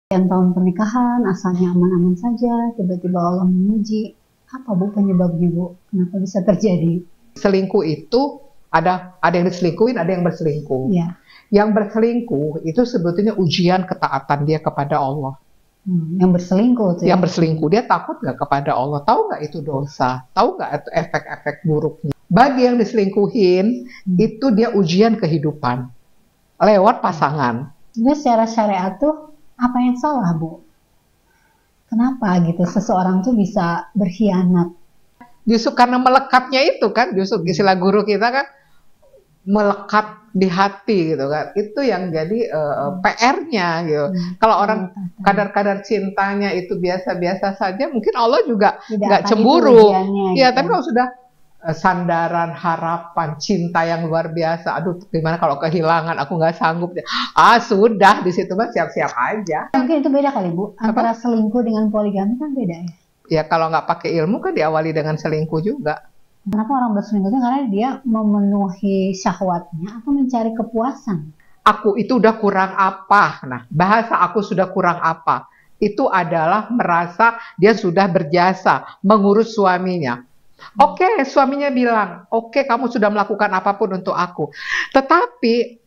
Sekian tahun pernikahan, asalnya aman-aman saja, tiba-tiba Allah menguji. Apa Bu penyebabnya Bu? Kenapa bisa terjadi? Selingkuh itu ada yang diselingkuhin, ada yang berselingkuh. Ya. Yang berselingkuh itu sebetulnya ujian ketaatan dia kepada Allah. Yang berselingkuh tuh. Yang berselingkuh dia takut nggak kepada Allah? Tahu nggak itu dosa? Tahu nggak itu efek-efek buruknya? Bagi yang diselingkuhin itu dia ujian kehidupan lewat pasangan. Jadi secara syariat tuh apa yang salah Bu? Kenapa gitu seseorang tuh bisa berkhianat? Justru karena melekatnya itu kan, justru istilah guru kita kan melekat di hati gitu kan, itu yang jadi PR-nya gitu. Kalau orang kadar-kadar cintanya itu biasa-biasa saja, mungkin Allah juga nggak cemburu. Ya, gitu. Tapi kalau sudah sandaran, harapan, cinta yang luar biasa, aduh gimana kalau kehilangan, aku nggak sanggup. Sudah di situ mah siap-siap aja. Mungkin itu beda kali Bu, antara selingkuh dengan poligami kan beda ya? Ya kalau nggak pakai ilmu kan diawali dengan selingkuh juga. Kenapa orang berselingkuh itu? Karena dia memenuhi syahwatnya atau mencari kepuasan. Aku itu udah kurang apa? Nah, bahasa aku sudah kurang apa? Itu adalah merasa dia sudah berjasa mengurus suaminya. Oke, suaminya bilang, oke, kamu sudah melakukan apapun untuk aku. Tetapi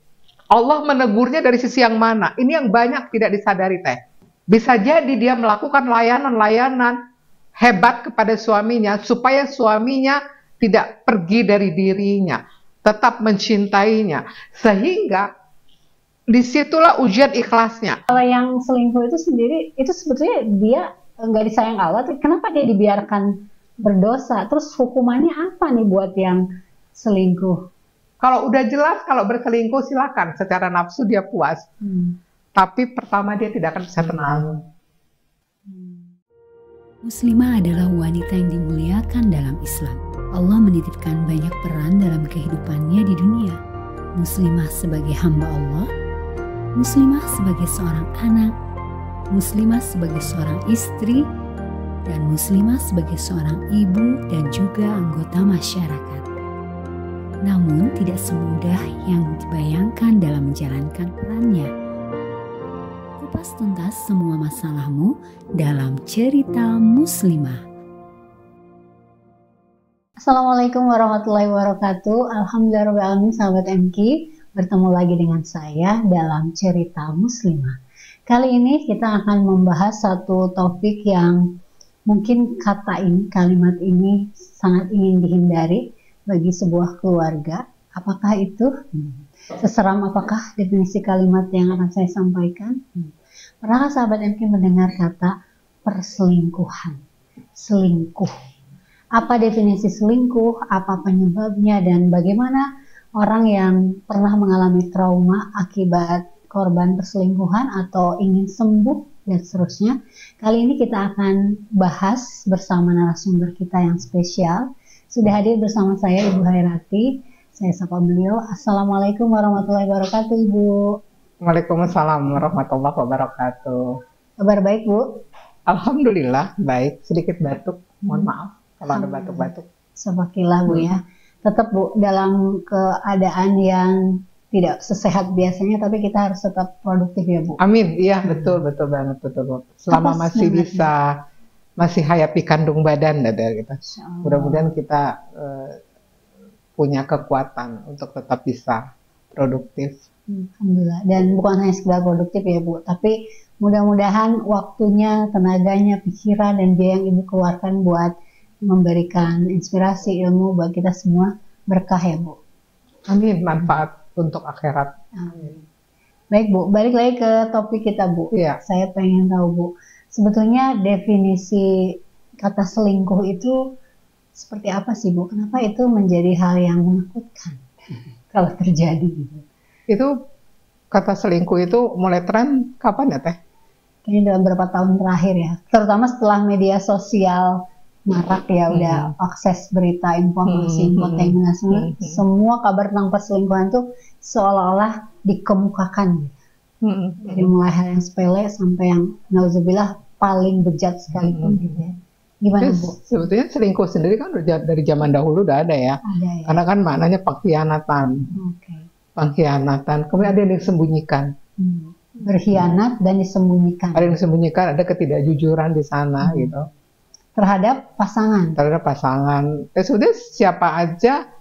Allah menegurnya dari sisi yang mana? Ini yang banyak tidak disadari teh. Bisa jadi dia melakukan layanan-layanan hebat kepada suaminya supaya suaminya tidak pergi dari dirinya, tetap mencintainya, sehingga disitulah ujian ikhlasnya. Kalau yang selingkuh itu sendiri, itu sebetulnya dia nggak disayang Allah, kenapa dia dibiarkan berdosa? Terus hukumannya apa nih buat yang selingkuh? Kalau udah jelas, kalau berselingkuh silakan, secara nafsu dia puas. Tapi pertama dia tidak akan bisa tenang. Muslimah adalah wanita yang dimuliakan dalam Islam. Allah menitipkan banyak peran dalam kehidupannya di dunia. Muslimah sebagai hamba Allah, muslimah sebagai seorang anak, muslimah sebagai seorang istri, dan muslimah sebagai seorang ibu dan juga anggota masyarakat. Namun tidak semudah yang dibayangkan dalam menjalankan perannya. Kupas tuntas semua masalahmu dalam cerita Muslimah. Assalamualaikum warahmatullahi wabarakatuh. Alhamdulillahirrahmanirrahim, sahabat MK. Bertemu lagi dengan saya dalam cerita Muslimah. Kali ini kita akan membahas satu topik yang mungkin kalimat ini sangat ingin dihindari bagi sebuah keluarga. Apakah itu? Seseram apakah definisi kalimat yang akan saya sampaikan? Pernahkah sahabat MK mendengar kata perselingkuhan? Selingkuh. Apa definisi selingkuh, apa penyebabnya, dan bagaimana orang yang pernah mengalami trauma akibat korban perselingkuhan atau ingin sembuh dan seterusnya. Kali ini kita akan bahas bersama narasumber kita yang spesial. Sudah hadir bersama saya Ibu Hairati. Saya sapa beliau. Assalamualaikum warahmatullahi wabarakatuh Ibu. Waalaikumsalam warahmatullahi wabarakatuh. Kabar baik Bu? Alhamdulillah baik, sedikit batuk, mohon maaf kalau ada batuk-batuk. Sepakilah Bu ya. Tetap Bu dalam keadaan yang tidak sesehat biasanya, tapi kita harus tetap produktif ya Bu. Amin, iya betul banget, betul Bu. Selama masih bisa, masih hayapi kandung badan dari kita. Mudah-mudahan kita punya kekuatan untuk tetap bisa produktif. Alhamdulillah. Dan bukan hanya sekedar produktif ya Bu, tapi mudah-mudahan waktunya, tenaganya, pikiran, dan biaya yang Ibu keluarkan buat memberikan inspirasi ilmu buat kita semua berkah ya Bu. Amin, manfaat untuk akhirat. Amin. Baik Bu, balik lagi ke topik kita Bu. Iya. Saya pengen tahu Bu, sebetulnya definisi kata selingkuh itu seperti apa sih Bu? Kenapa itu menjadi hal yang menakutkan kalau terjadi gitu? Itu kata selingkuh itu mulai tren kapan ya Teh? Kayaknya dalam beberapa tahun terakhir ya, terutama setelah media sosial marak ya, udah akses berita, informasi, infotainment, semua kabar tentang perselingkuhan tuh seolah-olah dikemukakan. Dari mulai hal yang sepele sampai yang nauzubillah paling bejat sekalipun gitu ya. Gimana Bu? Sebetulnya selingkuh sendiri kan dari zaman dahulu udah ada ya. Ada ya. Karena kan maknanya pengkhianatan. Pengkhianatan, kemudian ada yang disembunyikan. berkhianat dan disembunyikan. Ada yang disembunyikan, ada ketidakjujuran di sana gitu. Terhadap pasangan. Terhadap pasangan. Sudah siapa aja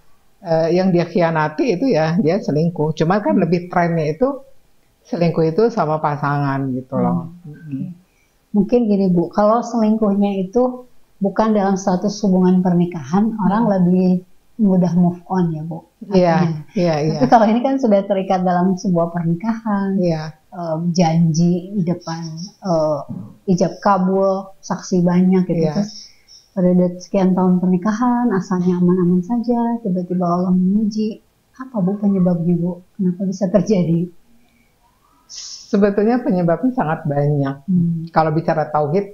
yang dia khianati itu ya dia selingkuh. Cuma kan lebih trennya itu selingkuh itu sama pasangan gitu loh. Mungkin gini Bu, kalau selingkuhnya itu bukan dalam status hubungan pernikahan, orang lebih mudah move on ya Bu. Iya. Tapi kalau ini kan sudah terikat dalam sebuah pernikahan, janji di depan ijab kabul, saksi banyak gitu. Terus pada sekian tahun pernikahan, asalnya aman-aman saja, tiba-tiba Allah menguji. Apa Bu penyebabnya Bu? Kenapa bisa terjadi? Sebetulnya penyebabnya sangat banyak. Kalau bicara tauhid,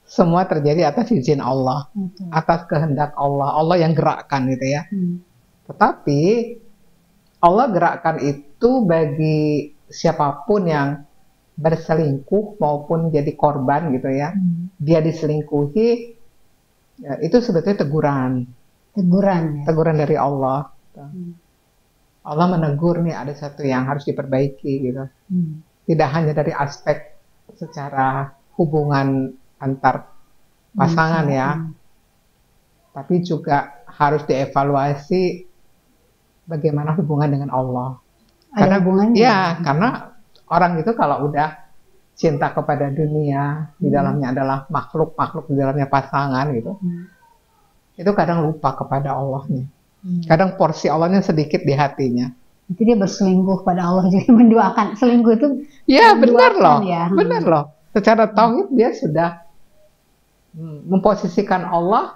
semua terjadi atas izin Allah, atas kehendak Allah. Allah yang gerakkan gitu ya. Tetapi Allah gerakkan itu bagi siapapun yang berselingkuh maupun jadi korban gitu ya. Dia diselingkuhi, ya, itu sebetulnya teguran. Teguran dari Allah. Allah menegur nih ada satu yang harus diperbaiki gitu. Tidak hanya dari aspek secara hubungan antar pasangan ya, tapi juga harus dievaluasi bagaimana hubungan dengan Allah. Ada hubungannya? Ya, karena orang itu kalau udah cinta kepada dunia, di dalamnya adalah makhluk-makhluk di dalamnya pasangan gitu, itu kadang lupa kepada Allahnya. Kadang porsi Allahnya sedikit di hatinya. Jadi dia berselingkuh pada Allah, jadi mendoakan. Selingkuh itu ya benar loh, ya. Benar loh. Secara tauhid dia sudah memposisikan Allah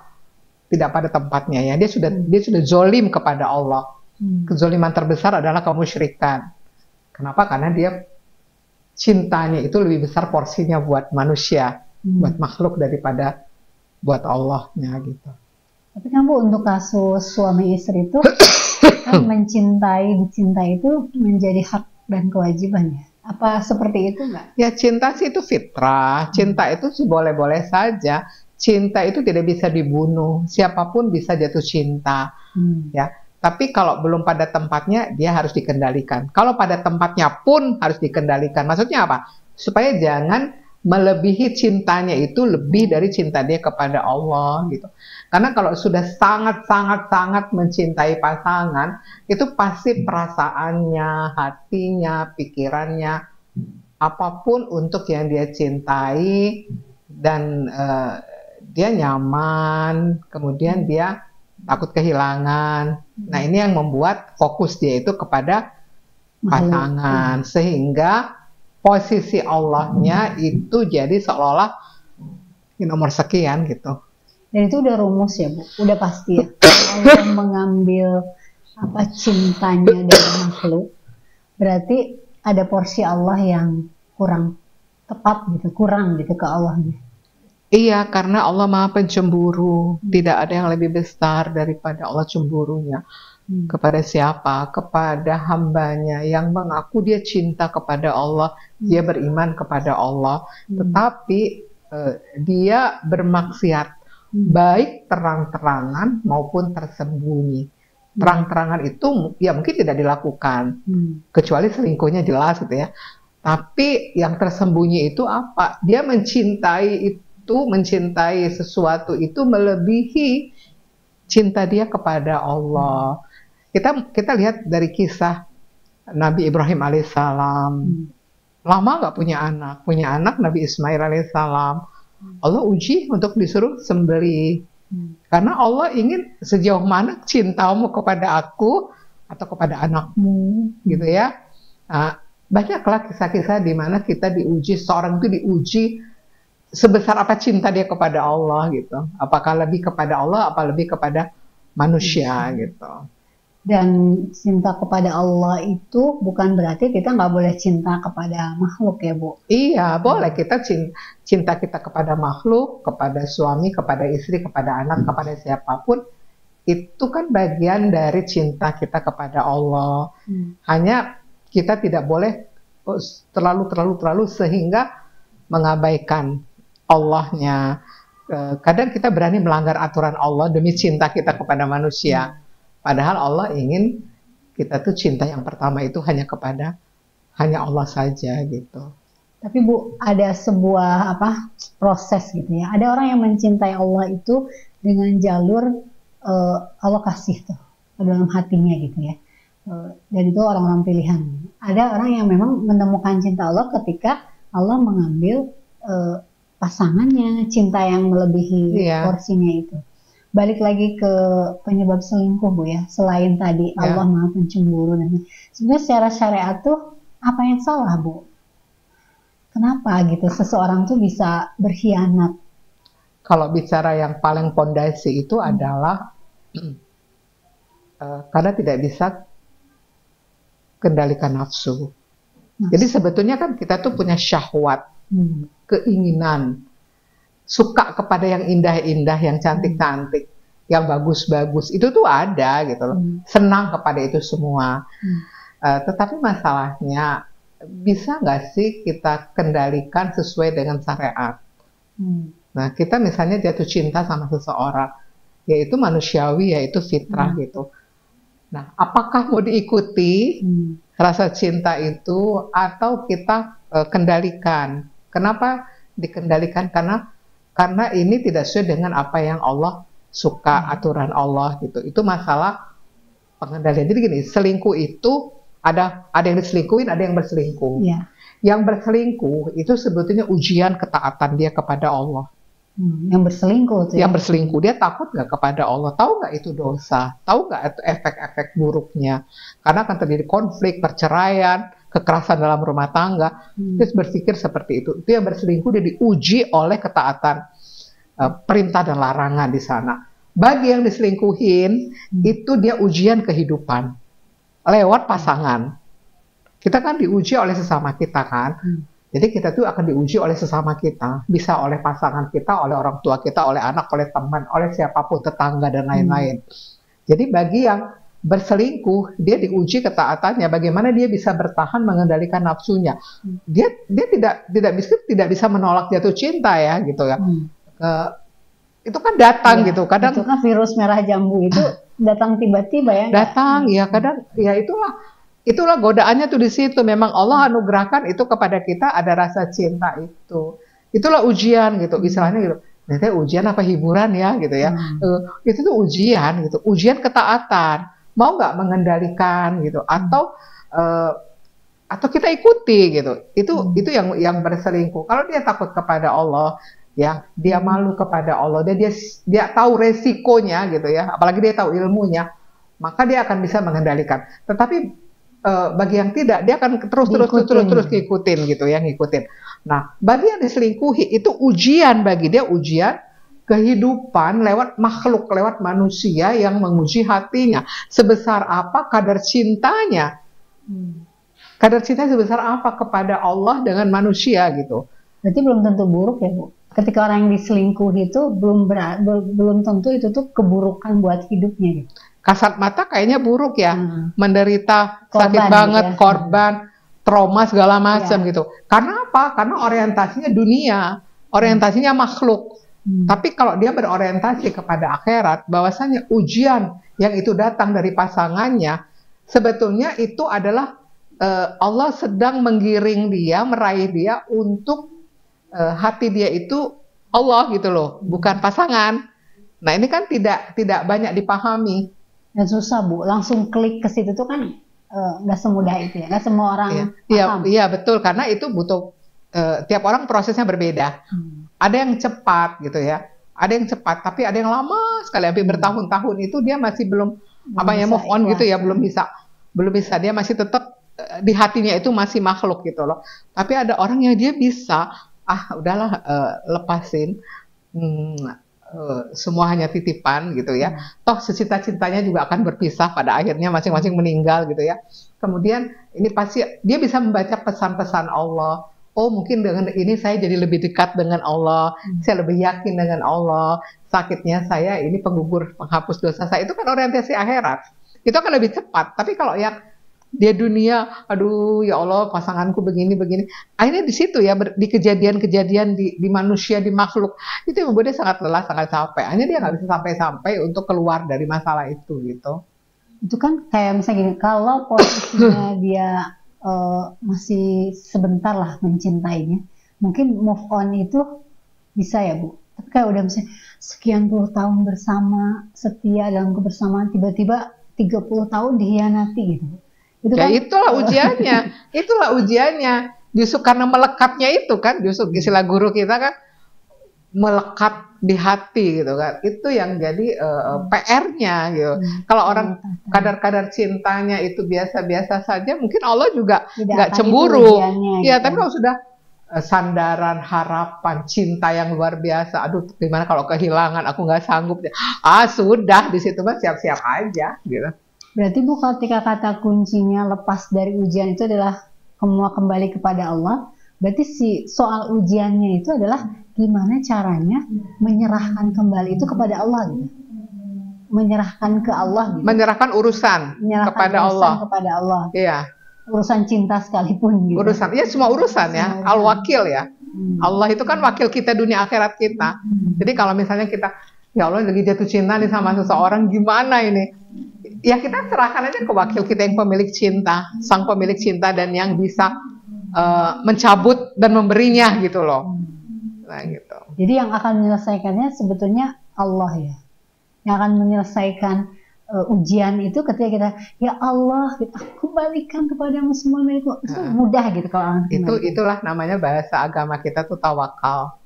tidak pada tempatnya ya. Dia sudah zolim kepada Allah. Kezoliman terbesar adalah kemusyrikan. Kenapa? Karena dia cintanya itu lebih besar porsinya buat manusia, buat makhluk daripada buat Allahnya gitu. Tapi kan Bu, untuk kasus suami istri itu kan dicintai itu menjadi hak dan kewajiban ya. Apa seperti itu nggak? Ya cinta sih itu fitrah. Cinta itu boleh-boleh saja. Cinta itu tidak bisa dibunuh. Siapapun bisa jatuh cinta. Ya. Tapi kalau belum pada tempatnya, dia harus dikendalikan. Kalau pada tempatnya pun harus dikendalikan. Maksudnya apa? Supaya jangan melebihi cintanya itu lebih dari cinta dia kepada Allah gitu. Karena kalau sudah sangat mencintai pasangan, itu pasti perasaannya, hatinya, pikirannya, apapun untuk yang dia cintai dan dia nyaman, kemudian dia takut kehilangan. Nah ini yang membuat fokus dia itu kepada pasangan, sehingga posisi Allahnya itu jadi seolah-olah nomor sekian gitu. Dan itu udah rumus ya Bu, udah pasti ya. Allah mengambil cintanya dari makhluk, berarti ada porsi Allah yang kurang tepat gitu, kurang gitu ke Allahnya. Iya, karena Allah Maha Pencemburu, tidak ada yang lebih besar daripada Allah cemburunya. Kepada siapa? Kepada hambanya yang mengaku dia cinta kepada Allah, dia beriman kepada Allah, tetapi dia bermaksiat, baik terang-terangan maupun tersembunyi. Terang-terangan itu ya mungkin tidak dilakukan, kecuali selingkuhnya jelas gitu ya. Tapi yang tersembunyi itu apa? Dia mencintai sesuatu itu melebihi cinta dia kepada Allah. Kita lihat dari kisah Nabi Ibrahim alaihissalam. Lama nggak punya anak Nabi Ismail alaihissalam. Allah uji untuk disuruh sembelih. Karena Allah ingin sejauh mana cintamu kepada aku atau kepada anakmu, gitu ya. Nah, banyaklah kisah-kisah di mana kita diuji, seorang itu diuji sebesar apa cinta dia kepada Allah gitu. Apakah lebih kepada Allah, apa lebih kepada manusia gitu. Dan cinta kepada Allah itu bukan berarti kita nggak boleh cinta kepada makhluk ya Bu? Iya, boleh kita cinta kita kepada makhluk, kepada suami, kepada istri, kepada anak, kepada siapapun. Itu kan bagian dari cinta kita kepada Allah. Hanya kita tidak boleh terlalu sehingga mengabaikan Allahnya. Kadang kita berani melanggar aturan Allah demi cinta kita kepada manusia. Padahal Allah ingin kita tuh cinta yang pertama itu hanya kepada hanya Allah saja gitu. Tapi Bu, ada sebuah proses gitu ya. Ada orang yang mencintai Allah itu dengan jalur Allah kasih tuh ke dalam hatinya gitu ya. Dan itu orang-orang pilihan. Ada orang yang memang menemukan cinta Allah ketika Allah mengambil pasangannya, cinta yang melebihi porsinya itu. Balik lagi ke penyebab selingkuh Bu ya. Selain tadi Allah Maha Pencemburu, dan sebenarnya secara syariat tuh apa yang salah Bu? Kenapa gitu seseorang tuh bisa berkhianat? Kalau bicara yang paling pondasi itu adalah karena tidak bisa kendalikan nafsu. Jadi sebetulnya kan kita tuh punya syahwat, keinginan, suka kepada yang indah-indah, yang cantik-cantik, yang bagus-bagus. Itu tuh ada gitu loh. Senang kepada itu semua. Tetapi masalahnya, bisa nggak sih kita kendalikan sesuai dengan syariat? Nah, kita misalnya jatuh cinta sama seseorang, yaitu manusiawi, yaitu fitrah gitu. Nah, apakah mau diikuti rasa cinta itu atau kita kendalikan? Kenapa dikendalikan? Karena ini tidak sesuai dengan apa yang Allah suka, aturan Allah gitu. Itu masalah pengendalian. Jadi gini, selingkuh itu ada yang diselingkuhin, ada yang berselingkuh. Yang berselingkuh itu sebetulnya ujian ketaatan dia kepada Allah. Yang berselingkuh tuh Yang berselingkuh, dia takut nggak kepada Allah? Tahu nggak itu dosa? Tahu nggak itu efek-efek buruknya? Karena akan terjadi konflik, perceraian, kekerasan dalam rumah tangga. Dia berpikir seperti itu. Itu yang berselingkuh, dia diuji oleh ketaatan perintah dan larangan di sana. Bagi yang diselingkuhin, itu dia ujian kehidupan lewat pasangan. Kita kan diuji oleh sesama kita kan. Jadi kita tuh akan diuji oleh sesama kita. Bisa oleh pasangan kita, oleh orang tua kita, oleh anak, oleh teman, oleh siapapun, tetangga dan lain-lain. Jadi bagi yang berselingkuh, dia diuji ketaatannya. Bagaimana dia bisa bertahan mengendalikan nafsunya. Dia tidak bisa menolak jatuh cinta ya gitu ya. Itu kan datang gitu. Kadang itu kan virus merah jambu itu datang tiba-tiba ya. Datang ya, kadang ya itulah godaannya tuh di situ. Memang Allah anugerahkan itu kepada kita, ada rasa cinta itu. Itulah ujian gitu, istilahnya gitu. Nanti ujian apa hiburan ya gitu ya. Itu tuh ujian gitu, ujian ketaatan. Mau nggak mengendalikan gitu, atau kita ikuti gitu. Itu yang berselingkuh. Kalau dia takut kepada Allah, ya dia malu kepada Allah, dan dia tahu resikonya gitu ya, apalagi dia tahu ilmunya, maka dia akan bisa mengendalikan. Tetapi bagi yang tidak, dia akan terus ngikutin gitu ya, ngikutin. Nah, bagi yang diselingkuhi itu ujian, bagi dia ujian kehidupan lewat makhluk, lewat manusia yang menguji hatinya. Sebesar apa kadar cintanya? Kadar cinta sebesar apa kepada Allah dengan manusia gitu. Berarti belum tentu buruk ya Bu. Ketika orang yang diselingkuh itu belum tentu itu tuh keburukan buat hidupnya gitu. Kasat mata kayaknya buruk ya, menderita, sakit banget, gitu ya. Korban, trauma segala macam gitu. Karena apa? Karena orientasinya dunia, orientasinya makhluk. Tapi kalau dia berorientasi kepada akhirat, bahwasanya ujian yang itu datang dari pasangannya, sebetulnya itu adalah Allah sedang menggiring dia, meraih dia untuk hati dia itu Allah gitu loh, bukan pasangan. Nah ini kan tidak banyak dipahami. Dan susah Bu, langsung klik ke situ tuh kan nggak semudah itu ya, nggak semua orang paham. Iya betul, karena itu butuh tiap orang prosesnya berbeda. Ada yang cepat gitu ya, ada yang cepat, tapi ada yang lama sekali, hampir bertahun-tahun itu dia masih belum move on gitu ya, belum bisa, dia masih tetap di hatinya itu masih makhluk gitu loh. Tapi ada orang yang dia bisa, udahlah lepasin. Semua hanya titipan gitu ya. Toh secinta-cintanya juga akan berpisah pada akhirnya, masing-masing meninggal gitu ya. Kemudian ini pasti dia bisa membaca pesan-pesan Allah. Oh mungkin dengan ini saya jadi lebih dekat dengan Allah, saya lebih yakin dengan Allah. Sakitnya saya ini penggugur, penghapus dosa saya. Itu kan orientasi akhirat. Itu akan lebih cepat. Tapi kalau yang dia dunia, aduh ya Allah pasanganku begini. Akhirnya di situ ya, di kejadian-kejadian di manusia, di makhluk, itu yang membuat dia sangat lelah, sangat capek. Akhirnya dia nggak bisa sampai untuk keluar dari masalah itu gitu. Itu kan kayak misalnya gini, kalau posisinya dia masih sebentar lah mencintainya, mungkin move on itu bisa ya Bu. Tapi kayak udah misalnya sekian puluh tahun bersama, setia dalam kebersamaan, tiba-tiba 30 tahun dihianati gitu. Itu Ya kan itulah ujiannya, itulah ujiannya. Justru karena melekatnya itu kan, justru istilah guru kita kan melekat di hati gitu kan. Itu yang jadi PR-nya gitu. Kalau orang kadar-kadar cintanya itu biasa-biasa saja, mungkin Allah juga tidak nggak akan itu cemburu. ujiannya Ya, gitu. tapi kalau sudah sandaran, harapan, cinta yang luar biasa. Aduh, gimana kalau kehilangan? Aku nggak sanggup. Sudah di situ mah siap-siap aja, gitu. Berarti Bu, ketika kata kuncinya lepas dari ujian itu adalah semua kembali kepada Allah. Berarti si soal ujiannya itu adalah gimana caranya menyerahkan kembali itu kepada Allah, gitu. Menyerahkan ke Allah, gitu. Menyerahkan urusan Menyerahkan kepada urusan Allah. kepada Allah. Iya. Urusan cinta sekalipun gitu. Urusan, ya semua urusan ya, al-wakil ya. Allah itu kan wakil kita dunia akhirat kita. Jadi kalau misalnya kita, ya Allah lagi jatuh cinta nih sama seseorang, gimana ini? Ya kita serahkan aja ke wakil kita yang pemilik cinta, sang pemilik cinta dan yang bisa mencabut dan memberinya gitu loh. Nah gitu. Jadi yang akan menyelesaikannya sebetulnya Allah ya. Yang akan menyelesaikan ujian itu ketika kita, ya Allah, aku kembalikan kepadamu semua milikku. Itu mudah gitu kalau Itulah namanya bahasa agama kita tuh tawakal.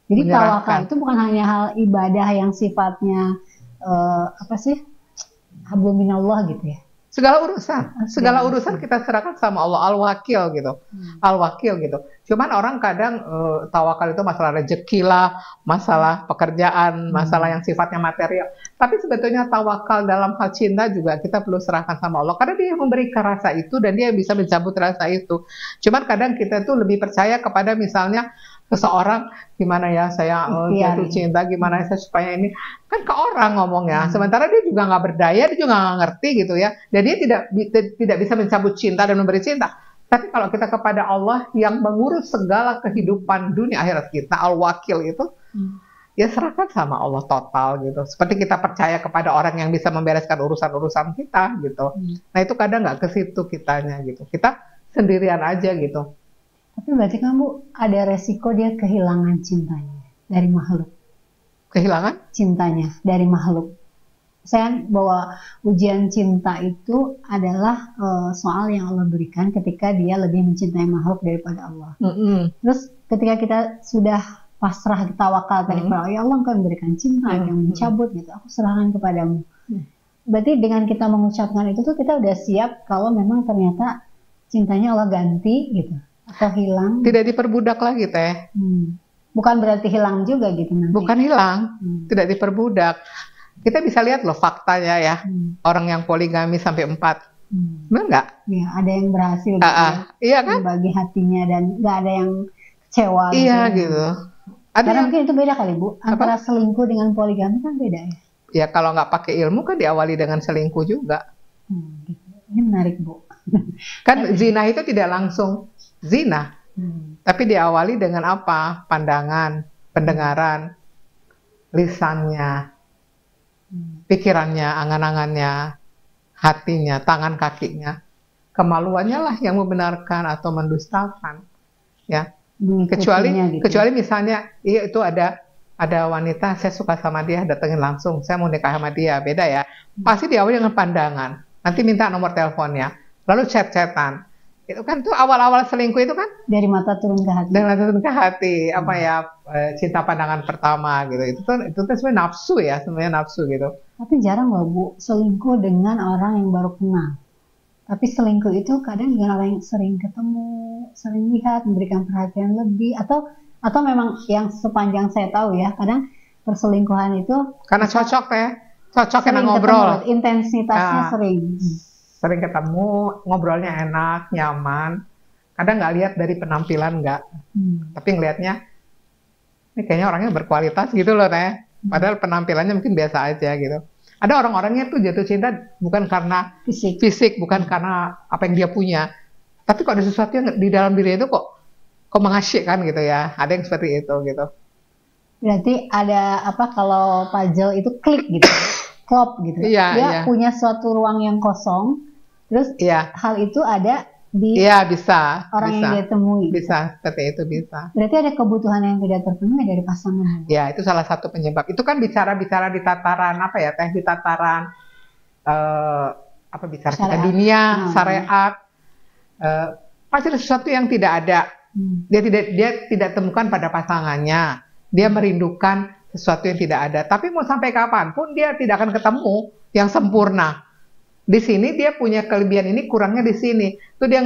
Jadi tawakal itu bukan hanya hal ibadah yang sifatnya hablum minallah gitu ya. Segala urusan kita serahkan sama Allah, al-wakil gitu. Al-wakil gitu. Cuman orang kadang tawakal itu masalah rezeki lah, masalah pekerjaan, masalah yang sifatnya material. Tapi sebetulnya tawakal dalam hal cinta juga kita perlu serahkan sama Allah karena Dia memberikan rasa itu dan Dia bisa mencabut rasa itu. Cuman kadang kita tuh lebih percaya kepada misalnya seseorang, gimana ya saya jatuh cinta, gimana saya supaya ini, kan ke orang ngomongnya, sementara dia juga nggak berdaya, dia juga nggak ngerti gitu ya, dan dia tidak bisa mencabut cinta dan memberi cinta. Tapi kalau kita kepada Allah yang mengurus segala kehidupan dunia akhirat kita, al-wakil itu, ya serahkan sama Allah total gitu. Seperti kita percaya kepada orang yang bisa membereskan urusan-urusan kita gitu. Nah itu kadang nggak ke situ kitanya gitu, kita sendirian aja gitu. Tapi berarti kamu ada resiko dia kehilangan cintanya dari makhluk. Kehilangan? Cintanya dari makhluk. Saya bahwa ujian cinta itu adalah soal yang Allah berikan ketika dia lebih mencintai makhluk daripada Allah. Terus ketika kita sudah pasrah tawakal tadi kepada ya Allah, Engkau memberikan cinta yang mencabut gitu, aku serahkan kepadamu. Berarti dengan kita mengucapkan itu tuh kita udah siap kalau memang ternyata cintanya Allah ganti gitu. Atau hilang. Tidak diperbudak lagi teh. Bukan berarti hilang juga gitu nanti. Bukan hilang, tidak diperbudak. Kita bisa lihat loh faktanya ya, orang yang poligami sampai 4. Benar nggak? Ya, ada yang berhasil gitu iya kan? Membagi hatinya dan nggak ada yang kecewa. Iya gitu. Karena mungkin itu beda kali Bu, antara selingkuh dengan poligami kan beda ya. Ya kalau nggak pakai ilmu kan diawali dengan selingkuh juga. Gitu. Ini menarik Bu. Kan zina itu tidak langsung zina, tapi diawali dengan apa? Pandangan, pendengaran, lisannya, pikirannya, angan-angannya, hatinya, tangan kakinya, kemaluannya lah yang membenarkan atau mendustakan, ya. Kecuali misalnya, iya itu ada wanita saya suka sama dia, datengin langsung, saya mau nikah sama dia, beda ya. Pasti diawali dengan pandangan, nanti minta nomor teleponnya, lalu chat-chatan. Itu kan tuh awal-awal selingkuh itu kan dari mata turun ke hati. Dari mata turun ke hati, apa ya, cinta pandangan pertama gitu. Itu tuh sebenarnya nafsu ya, sebenarnya nafsu gitu. Tapi jarang loh Bu selingkuh dengan orang yang baru kenal. Tapi selingkuh itu kadang dengan orang yang sering ketemu, sering lihat, memberikan perhatian lebih, atau memang yang sepanjang saya tahu ya, kadang perselingkuhan itu karena cocok karena ngobrol, ketemu, intensitasnya sering ketemu, ngobrolnya enak, nyaman. Kadang nggak lihat dari penampilan nggak, tapi ngelihatnya ini kayaknya orangnya berkualitas gitu loh teh. Padahal penampilannya mungkin biasa aja gitu. Ada orang-orangnya tuh jatuh cinta bukan karena fisik, bukan karena apa yang dia punya, tapi kok ada sesuatu yang di dalam diri itu kok mengasyikkan gitu ya. Ada yang seperti itu gitu. Berarti ada kalau puzzle itu klik gitu, klop gitu. Dia punya suatu ruang yang kosong. Terus Iya, hal itu ada di iya bisa, orang yang bisa, dia temui. bisa seperti itu bisa. Berarti ada kebutuhan yang tidak terpenuhi dari pasangan. Ya, itu salah satu penyebab. Itu kan bicara-bicara di tataran apa ya? Teh di tataran apa bicara kita Syariat. dunia, syariat. Pasti ada sesuatu yang tidak ada. Dia tidak temukan pada pasangannya. Dia merindukan sesuatu yang tidak ada. Tapi mau sampai kapanpun dia tidak akan ketemu yang sempurna. Di sini dia punya kelebihan ini, kurangnya di sini. Tuh dia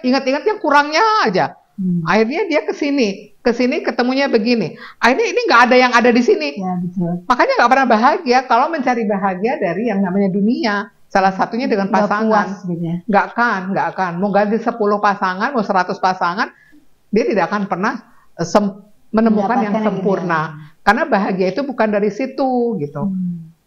ingat-ingat yang kurangnya aja. Akhirnya dia ke sini ketemunya begini. Akhirnya ini nggak ada yang ada di sini. Ya, betul. Makanya nggak pernah bahagia kalau mencari bahagia dari yang namanya dunia. Salah satunya dengan pasangan. Puas, gitu ya. Nggak akan. Mau ganti 10 pasangan, mau 100 pasangan, dia tidak akan pernah menemukan yang sempurna. Karena bahagia itu bukan dari situ, gitu.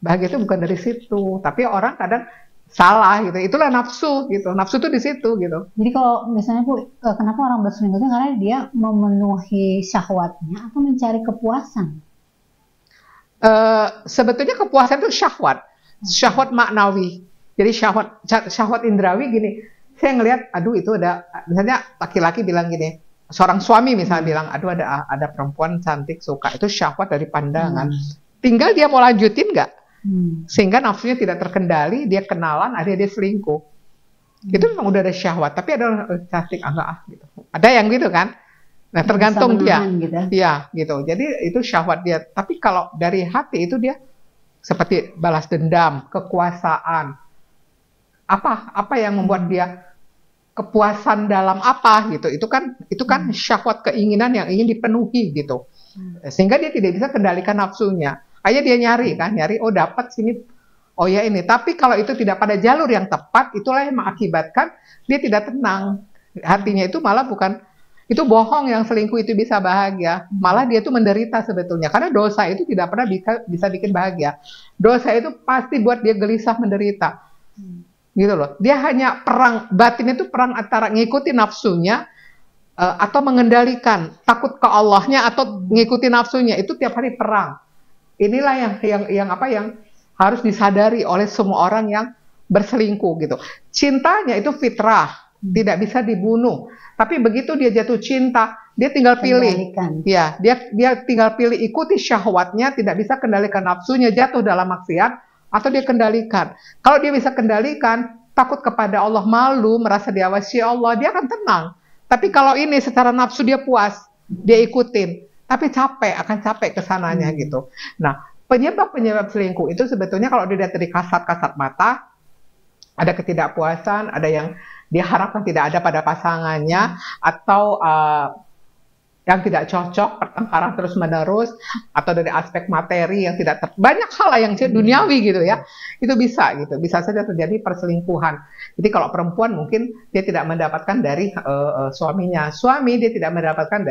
Bahagia itu bukan dari situ. Tapi orang kadang salah, gitu. Itulah nafsu, gitu. Nafsu itu di situ, gitu. Jadi kalau misalnya Bu, kenapa orang berselingkuh itu karena dia memenuhi syahwatnya atau mencari kepuasan? Sebetulnya kepuasan itu syahwat maknawi. Jadi syahwat indrawi gini, saya ngelihat, aduh itu ada, misalnya laki-laki bilang gini, seorang suami misalnya bilang, aduh ada perempuan cantik suka, itu syahwat dari pandangan. Tinggal dia mau lanjutin nggak, sehingga nafsunya tidak terkendali, dia kenalan, akhirnya dia selingkuh. Itu memang udah ada syahwat, tapi ada cantik enggak gitu. Ada yang gitu kan? Nah tergantung dia, gitu. Ya gitu. Jadi itu syahwat dia. Tapi kalau dari hati itu dia seperti balas dendam, kekuasaan. Apa yang membuat dia kepuasan dalam apa gitu. Itu kan syahwat, keinginan yang ingin dipenuhi gitu. Sehingga dia tidak bisa kendalikan nafsunya. Akhirnya dia nyari, oh dapat sini, oh ya ini. Tapi kalau itu tidak pada jalur yang tepat, itulah yang mengakibatkan dia tidak tenang. Hatinya itu malah bukan, itu bohong yang selingkuh itu bisa bahagia. Malah dia itu menderita sebetulnya. Karena dosa itu tidak pernah bisa bikin bahagia. Dosa itu pasti buat dia gelisah, menderita. Gitu loh. Dia hanya perang, batin itu perang antara ngikutin nafsunya atau mengendalikan, takut ke Allahnya atau ngikutin nafsunya. Itu tiap hari perang. Inilah yang harus disadari oleh semua orang yang berselingkuh gitu. Cintanya itu fitrah, tidak bisa dibunuh. Tapi begitu dia jatuh cinta, dia tinggal pilih. Ya, dia tinggal pilih, ikuti syahwatnya, tidak bisa kendalikan nafsunya, jatuh dalam maksiat atau dia kendalikan. Kalau dia bisa kendalikan, takut kepada Allah, malu, merasa diawasi Allah, dia akan tenang. Tapi kalau ini secara nafsu dia puas, dia ikutin, tapi akan capek kesananya gitu. Nah, penyebab selingkuh itu sebetulnya kalau dilihat dari kasat mata, ada ketidakpuasan, ada yang diharapkan tidak ada pada pasangannya, atau yang tidak cocok, pertengkaran terus menerus, atau dari aspek materi yang tidak banyak hal yang duniawi gitu ya, itu bisa saja terjadi perselingkuhan. Jadi kalau perempuan mungkin dia tidak mendapatkan dari suaminya, suami dia tidak mendapatkan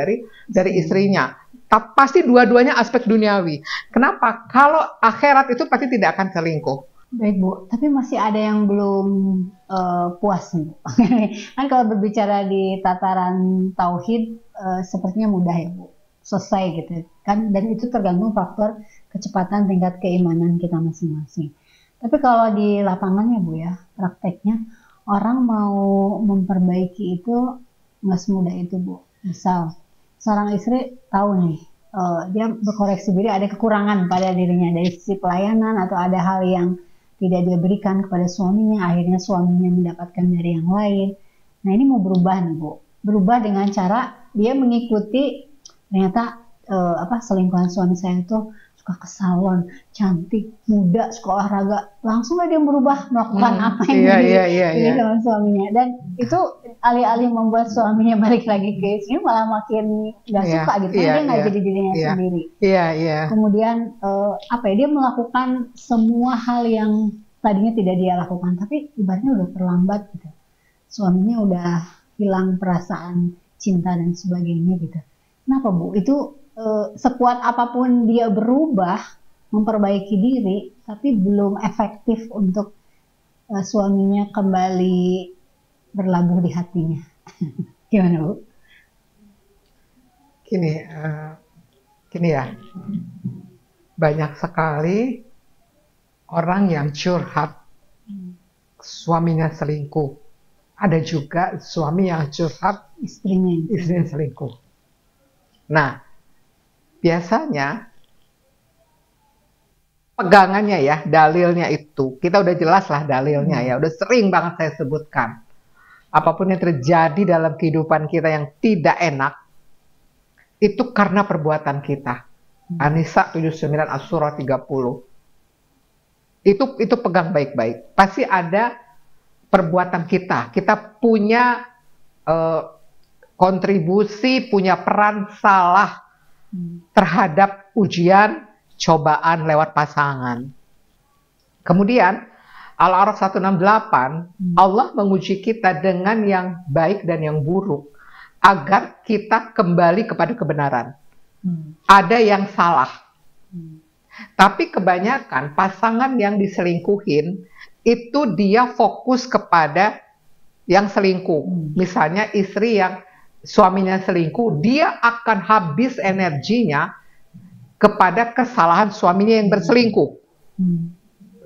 dari istrinya. Pasti dua-duanya aspek duniawi. Kenapa? Kalau akhirat itu pasti tidak akan selingkuh. Baik Bu, tapi masih ada yang belum puas nih. Kan kalau berbicara di tataran tauhid sepertinya mudah ya Bu, selesai gitu kan, dan itu tergantung faktor kecepatan tingkat keimanan kita masing-masing. Tapi kalau di lapangannya Bu ya, prakteknya orang mau memperbaiki itu nggak semudah itu Bu. Misal seorang istri tahu nih, dia berkoreksi diri ada kekurangan pada dirinya dari sisi pelayanan atau ada hal yang tidak dia berikan kepada suaminya, akhirnya suaminya mendapatkan dari yang lain. Nah ini mau berubah nih Bu, berubah dengan cara dia mengikuti ternyata selingkuhan suami saya itu suka ke salon, cantik, muda, suka olahraga, langsung dia berubah melakukan apa yang sama suaminya, dan itu alih-alih membuat suaminya balik lagi ke sini malah makin gak suka gitu, dia nggak jadi dirinya sendiri. Kemudian dia melakukan semua hal yang tadinya tidak dia lakukan, tapi ibaratnya udah terlambat gitu, suaminya udah hilang perasaan cinta dan sebagainya gitu. Kenapa Bu? Itu sekuat apapun dia berubah, memperbaiki diri, tapi belum efektif untuk suaminya kembali berlabuh di hatinya. Gimana Bu? Gini ya, banyak sekali orang yang curhat suaminya selingkuh. Ada juga suami yang curhat istrinya selingkuh. Nah, biasanya pegangannya ya, dalilnya itu, kita udah jelas lah dalilnya ya, udah sering banget saya sebutkan. Apapun yang terjadi dalam kehidupan kita yang tidak enak, itu karena perbuatan kita. An-Nisa 79, As-Surah 30. Itu pegang baik-baik. Pasti ada perbuatan kita. Kita punya kontribusi, punya peran salah terhadap ujian, cobaan lewat pasangan. Kemudian Al-A'raf 168, Allah menguji kita dengan yang baik dan yang buruk agar kita kembali kepada kebenaran. Ada yang salah. Tapi kebanyakan pasangan yang diselingkuhin itu dia fokus kepada yang selingkuh. Misalnya istri yang suaminya selingkuh, dia akan habis energinya kepada kesalahan suaminya yang berselingkuh.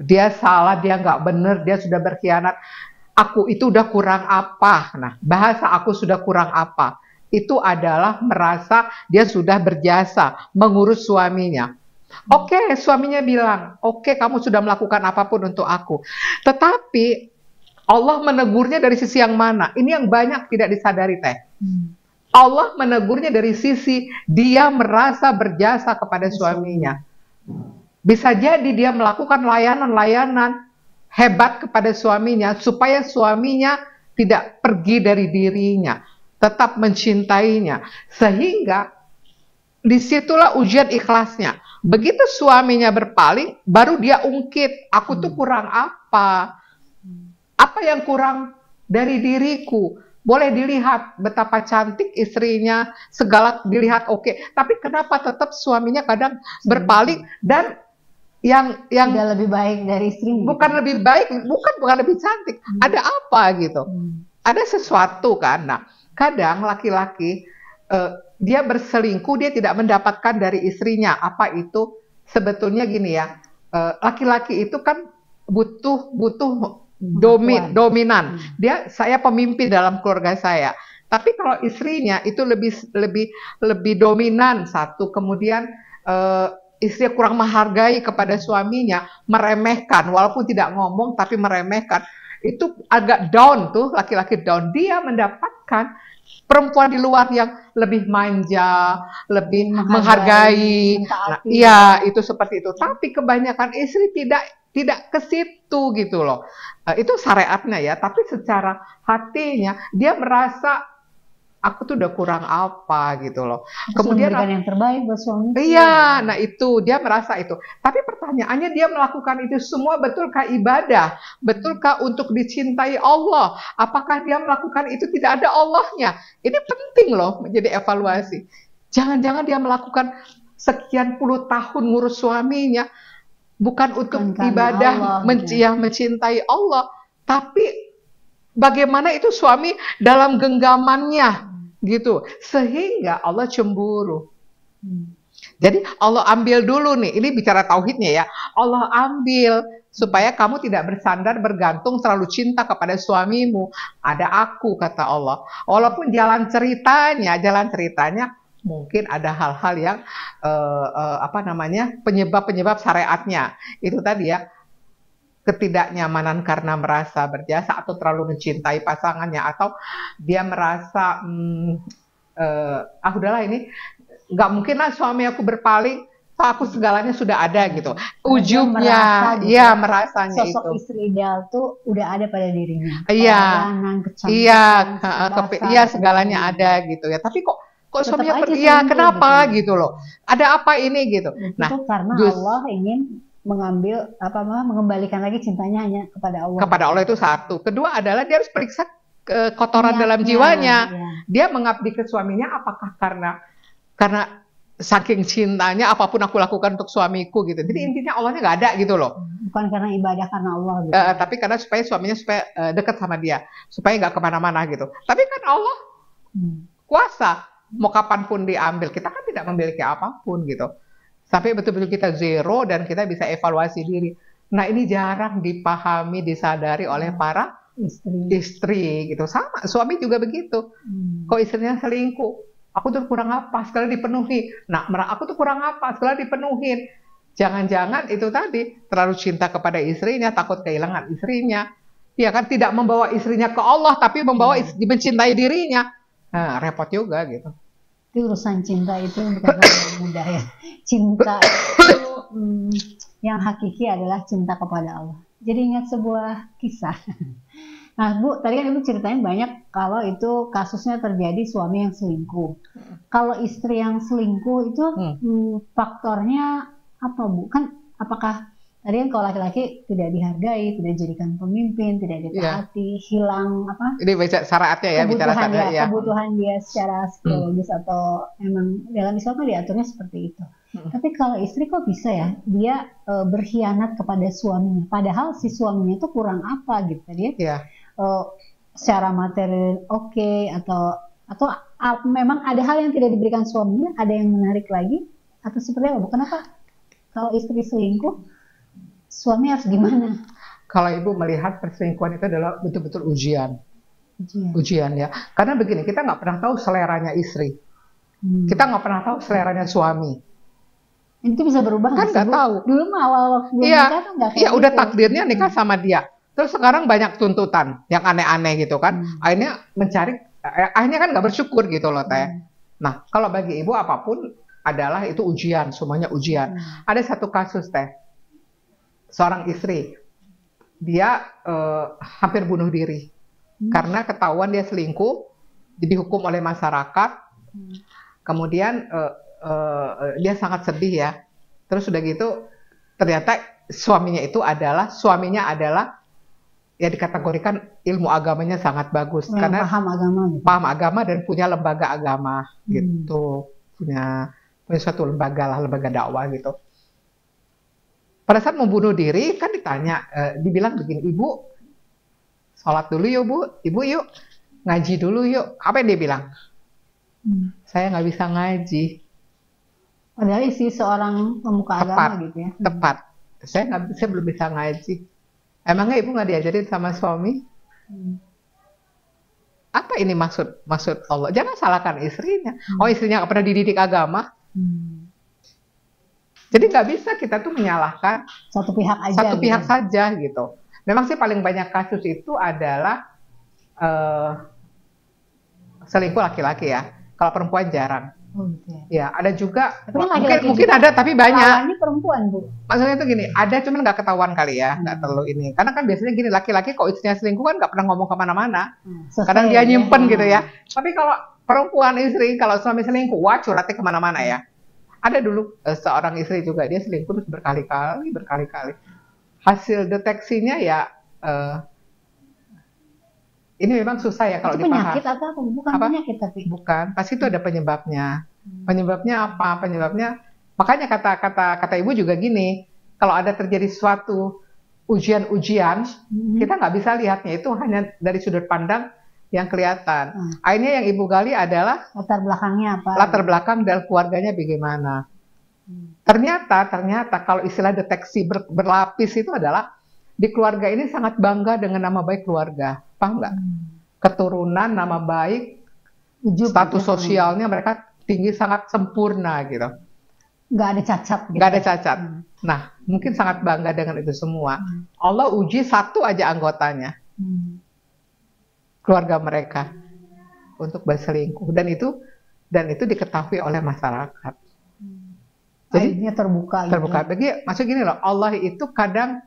Dia salah, dia nggak bener, dia sudah berkhianat. Aku itu udah kurang apa? Nah, bahasa aku sudah kurang apa? Itu adalah merasa dia sudah berjasa mengurus suaminya. Oke, suaminya bilang, oke, kamu sudah melakukan apapun untuk aku. Tetapi Allah menegurnya dari sisi yang mana? Ini yang banyak tidak disadari, Teh. Allah menegurnya dari sisi dia merasa berjasa kepada suaminya. Bisa jadi dia melakukan layanan-layanan hebat kepada suaminya supaya suaminya tidak pergi dari dirinya, tetap mencintainya. Sehingga disitulah ujian ikhlasnya. Begitu suaminya berpaling, baru dia ungkit, aku tuh kurang apa? Apa yang kurang dari diriku? Boleh dilihat betapa cantik istrinya, segala dilihat oke. Tapi kenapa tetap suaminya kadang berpaling dan yang tidak lebih baik dari istrinya? Bukan lebih baik, bukan lebih cantik. Ada apa gitu? Ada sesuatu kan? Nah, kadang laki-laki dia berselingkuh, dia tidak mendapatkan dari istrinya. Apa itu? Sebetulnya gini ya, laki-laki itu kan butuh dominan. Saya pemimpin dalam keluarga saya. Tapi kalau istrinya itu lebih dominan satu, kemudian istri kurang menghargai kepada suaminya, meremehkan, walaupun tidak ngomong tapi meremehkan. Itu agak down tuh, laki-laki down. Dia mendapatkan perempuan di luar yang lebih manja, lebih menghargai. Nah, iya, itu seperti itu. Tapi kebanyakan istri tidak ke situ gitu loh. Itu syariatnya ya, tapi secara hatinya dia merasa aku tuh udah kurang apa gitu loh. Kemudian memberikan yang terbaik buat suami. Iya, nah itu dia merasa itu. Tapi pertanyaannya, dia melakukan itu semua betulkah ibadah? Betulkah untuk dicintai Allah? Apakah dia melakukan itu tidak ada Allahnya? Ini penting loh menjadi evaluasi. Jangan-jangan dia melakukan sekian puluh tahun ngurus suaminya bukan untuk ibadah, mencintai Allah, tapi bagaimana itu suami dalam genggamannya gitu, sehingga Allah cemburu. Jadi Allah ambil dulu nih, ini bicara tauhidnya ya, Allah ambil supaya kamu tidak bersandar bergantung terlalu cinta kepada suamimu. Ada aku, kata Allah. Walaupun jalan ceritanya mungkin ada hal-hal yang penyebab syariatnya itu tadi ya, ketidaknyamanan karena merasa berjasa atau terlalu mencintai pasangannya, atau dia merasa udahlah ini nggak mungkin lah suami aku berpaling, aku segalanya sudah ada gitu. Ujungnya merasanya sosok itu istri ideal tuh udah ada pada dirinya. Iya, segalanya ada gitu ya. Tapi kok suaminya pergi, ya kenapa gitu loh? Ada apa ini gitu. Nah, itu karena Allah ingin mengembalikan lagi cintanya hanya kepada Allah. Kepada Allah itu satu. Kedua adalah dia harus periksa kotoran dalam jiwanya. Dia mengabdi ke suaminya apakah karena saking cintanya apapun aku lakukan untuk suamiku gitu. Jadi intinya Allahnya nggak ada gitu loh. Bukan karena ibadah karena Allah gitu. Tapi karena supaya suaminya dekat sama dia, supaya nggak kemana-mana gitu. Tapi kan Allah kuasa, mau kapanpun diambil. Kita kan tidak memiliki apapun gitu. Sampai betul-betul kita zero dan kita bisa evaluasi diri. Nah, ini jarang dipahami, disadari oleh para istri gitu. Sama, suami juga begitu. Kok istrinya selingkuh? Aku tuh kurang apa? Sekali dipenuhi. Nah, aku tuh kurang apa? Sekali dipenuhin. Jangan-jangan itu tadi terlalu cinta kepada istrinya, takut kehilangan istrinya. Ya kan, tidak membawa istrinya ke Allah, tapi membawa mencintai dirinya. Nah, repot juga gitu. Itu urusan cinta itu bukan hal yang mudah ya. Cinta itu yang hakiki adalah cinta kepada Allah. Jadi ingat sebuah kisah. Nah, Bu, tadi kan Ibu ceritain banyak kalau itu kasusnya terjadi suami yang selingkuh. Kalau istri yang selingkuh itu faktornya apa, Bu? Kan apakah tadi kan kalau laki-laki tidak dihargai, tidak dijadikan pemimpin, tidak ditaati, hilang apa? Ini baca syariatnya ya, bicara syariat ya. Kebutuhan dia secara psikologis atau emang dalam Islam kan diaturnya seperti itu. Tapi kalau istri kok bisa ya dia berkhianat kepada suaminya, padahal si suaminya itu kurang apa gitu dia? Secara materi oke, atau memang ada hal yang tidak diberikan suaminya, ada yang menarik lagi atau seperti apa? Kenapa kalau istri selingkuh suami harus gimana? Kalau Ibu melihat perselingkuhan itu adalah betul-betul ujian ya. Karena begini, kita nggak pernah tahu seleranya istri, kita nggak pernah tahu seleranya suami. Itu bisa berubah kan nggak tahu. Dulu mah awal waktu nikah tuh nggak kayak udah takdirnya nikah sama dia. Terus sekarang banyak tuntutan yang aneh-aneh gitu kan. Akhirnya akhirnya kan nggak bersyukur gitu loh Teh. Nah, kalau bagi Ibu apapun adalah itu ujian, semuanya ujian. Ada satu kasus Teh, seorang istri, dia hampir bunuh diri karena ketahuan dia selingkuh, dihukum oleh masyarakat. Kemudian dia sangat sedih ya. Terus udah gitu ternyata suaminya adalah ya dikategorikan ilmu agamanya sangat bagus karena paham agama dan punya lembaga agama gitu, punya suatu lembaga dakwah gitu. Pada saat membunuh diri kan ditanya, dibilang begini, Ibu sholat dulu yuk Bu, Ibu yuk ngaji dulu yuk. Apa yang dia bilang? Saya nggak bisa ngaji. Padahal isi seorang pemuka agama gitu ya. Tepat. Saya belum bisa ngaji. Emangnya Ibu nggak diajarin sama suami? Apa ini maksud Allah? Jangan salahkan istrinya. Oh, istrinya nggak pernah dididik agama. Jadi nggak bisa kita tuh menyalahkan satu pihak saja gitu. Memang sih paling banyak kasus itu adalah selingkuh laki-laki ya. Kalau perempuan jarang. Ya, ada juga mungkin ada tapi banyak. Ini perempuan, Bu. Maksudnya itu gini, ada cuman nggak ketahuan kali ya, nggak terlalu ini. Karena kan biasanya gini, laki-laki kok istrinya selingkuh kan nggak pernah ngomong kemana-mana. Kadang dia nyimpen gitu ya. Tapi kalau perempuan istri, kalau suami selingkuh, wah curhatnya kemana-mana ya. Ada dulu seorang istri juga, dia selingkuh terus berkali-kali. Hasil deteksinya ya, ini memang susah ya kalau dipahami. Penyakit atau apa? Bukan penyakit tapi. Bukan, pasti itu ada penyebabnya. Penyebabnya apa? Penyebabnya, makanya kata Ibu juga gini, kalau ada terjadi suatu ujian, kita nggak bisa lihatnya itu hanya dari sudut pandang yang kelihatan. Akhirnya yang Ibu gali adalah latar belakangnya apa? Latar belakang dan keluarganya bagaimana. Ternyata kalau istilah deteksi berlapis itu adalah di keluarga ini sangat bangga dengan nama baik keluarga, paham nggak? Keturunan, nama baik, status sosialnya mereka tinggi, sangat sempurna gitu. Nggak ada cacat. Gitu. Nggak ada cacat. Nah, mungkin sangat bangga dengan itu semua. Allah uji satu aja anggotanya, keluarga mereka, untuk berselingkuh, dan itu diketahui oleh masyarakat. Jadi terbuka. Bagi maksud gini loh, Allah itu kadang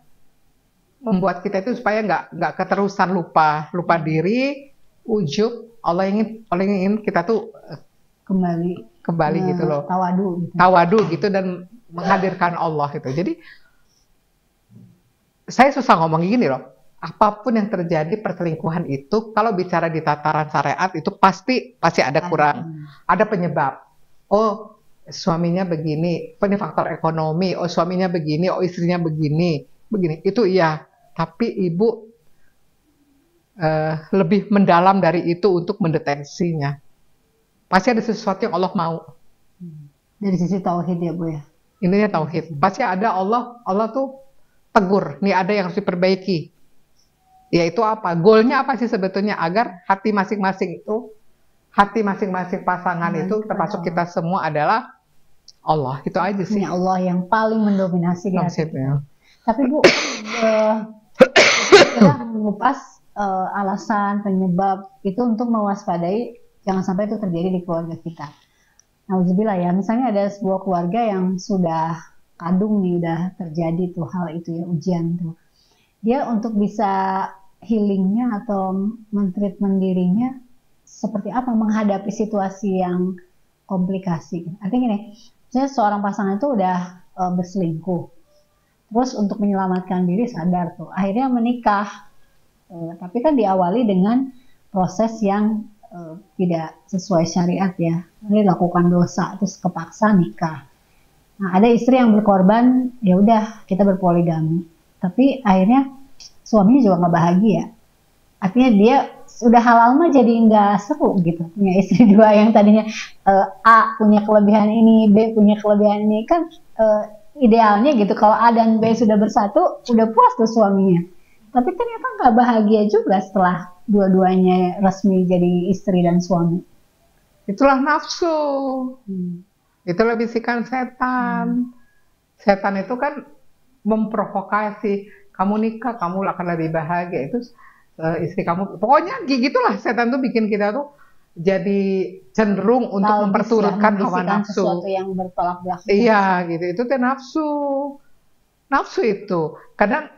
membuat kita itu supaya nggak keterusan lupa diri, ujub. Allah ingin kita tuh kembali gitu loh, tawadu gitu dan menghadirkan Allah gitu. Jadi saya susah ngomong gini loh, apapun yang terjadi perselingkuhan itu kalau bicara di tataran syariat itu pasti ada kurang, ada penyebab. Oh, suaminya begini, faktor ekonomi. Oh, suaminya begini, oh istrinya begini. Itu iya, tapi Ibu lebih mendalam dari itu untuk mendeteksinya. Pasti ada sesuatu yang Allah mau. Dari sisi tauhid ya Bu ya. Ininya tauhid. Pasti ada Allah tuh tegur, nih ada yang harus diperbaiki. Yaitu apa? Goalnya apa sih sebetulnya? Agar hati masing-masing pasangan itu, termasuk kita semua adalah Allah. Itu aja sih. Ini Allah yang paling mendominasi di hati kita. Tapi Bu, kita mengupas alasan, penyebab itu untuk mewaspadai jangan sampai itu terjadi di keluarga kita. Nauzubillah ya, misalnya ada sebuah keluarga yang sudah kadung nih, udah terjadi tuh hal itu ya, ujian tuh. Dia untuk bisa healingnya atau mentreatment dirinya seperti apa menghadapi situasi yang komplikasi. Artinya gini, misalnya seorang pasangan itu udah berselingkuh, terus untuk menyelamatkan diri sadar tuh, akhirnya menikah. Tapi kan diawali dengan proses yang tidak sesuai syariat ya, ini lakukan dosa terus kepaksa nikah. Nah, ada istri yang berkorban, ya udah kita berpoligami, tapi akhirnya suaminya juga nggak bahagia. Artinya dia sudah halal mah jadi nggak seru gitu, punya istri dua yang tadinya A punya kelebihan ini, B punya kelebihan ini, kan idealnya gitu kalau A dan B sudah bersatu udah puas tuh suaminya. Tapi ternyata nggak bahagia juga setelah dua-duanya resmi jadi istri dan suami. Itulah nafsu. Itulah bisikan setan. Setan itu kan memprovokasi, kamu nikah, kamu akan lebih bahagia. Itu istri kamu, pokoknya gitulah setan tuh bikin kita tuh jadi cenderung untuk memperturutkan hawa nafsu. Sesuatu yang bertolak belakang. Iya, gitu. Itu tuh nafsu. Nafsu itu kadang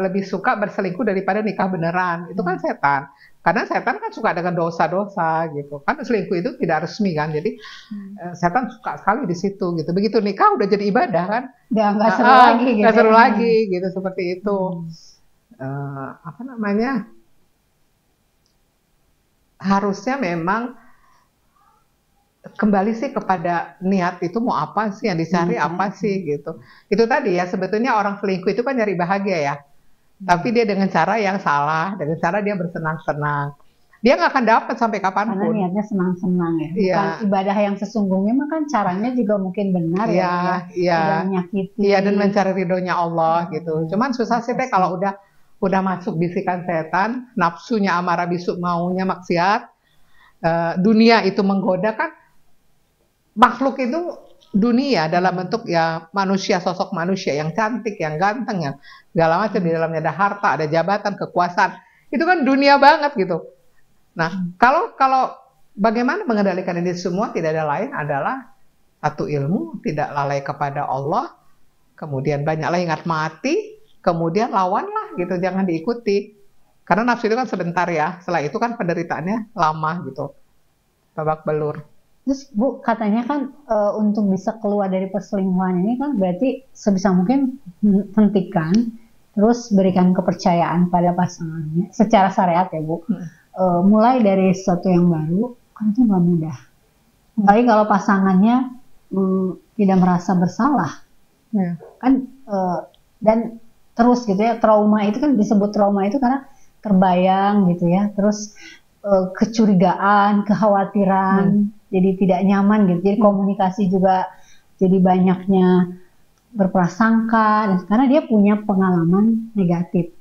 lebih suka berselingkuh daripada nikah beneran. Itu kan setan. Karena setan kan suka dengan dosa-dosa gitu. Kan selingkuh itu tidak resmi kan. Jadi setan suka sekali di situ gitu. Begitu nikah udah jadi ibadah kan. Nggak seru lagi gitu. Nggak seru lagi gitu, seperti itu. Apa namanya? Harusnya memang kembali sih kepada niat itu mau apa sih yang dicari, apa sih gitu. Itu tadi ya, sebetulnya orang selingkuh itu kan nyari bahagia ya. Tapi dia dengan cara yang salah, dengan cara dia bersenang-senang. Dia nggak akan dapat sampai kapanpun. Karena niatnya senang-senang ya. Bukan ibadah yang sesungguhnya, mah kan caranya juga mungkin benar ya. Tidak menyakiti. Iya, dan mencari ridhonya Allah gitu. Cuman susah sih teh kalau udah masuk bisikan setan, nafsunya amarah bisu maunya maksiat, dunia itu menggoda kan. Makhluk itu dunia dalam bentuk ya manusia, sosok manusia yang cantik, yang ganteng, yang segala macam, di dalamnya ada harta, ada jabatan, kekuasaan. Itu kan dunia banget gitu. Nah, kalau bagaimana mengendalikan ini semua, tidak ada lain adalah satu ilmu, tidak lalai kepada Allah, kemudian banyaklah ingat mati, kemudian lawanlah gitu, jangan diikuti. Karena nafsu itu kan sebentar ya, setelah itu kan penderitaannya lama gitu, babak belur. Terus Bu, katanya kan untuk bisa keluar dari perselingkuhan ini kan berarti sebisa mungkin hentikan, terus berikan kepercayaan pada pasangannya secara syariat ya Bu. Mulai dari sesuatu yang baru kan itu nggak mudah. Tapi kalau pasangannya tidak merasa bersalah, kan dan terus gitu ya, trauma itu kan disebut trauma itu karena terbayang gitu ya, terus kecurigaan, kekhawatiran, jadi tidak nyaman gitu. Jadi komunikasi juga jadi banyaknya berprasangka, dan karena dia punya pengalaman negatif.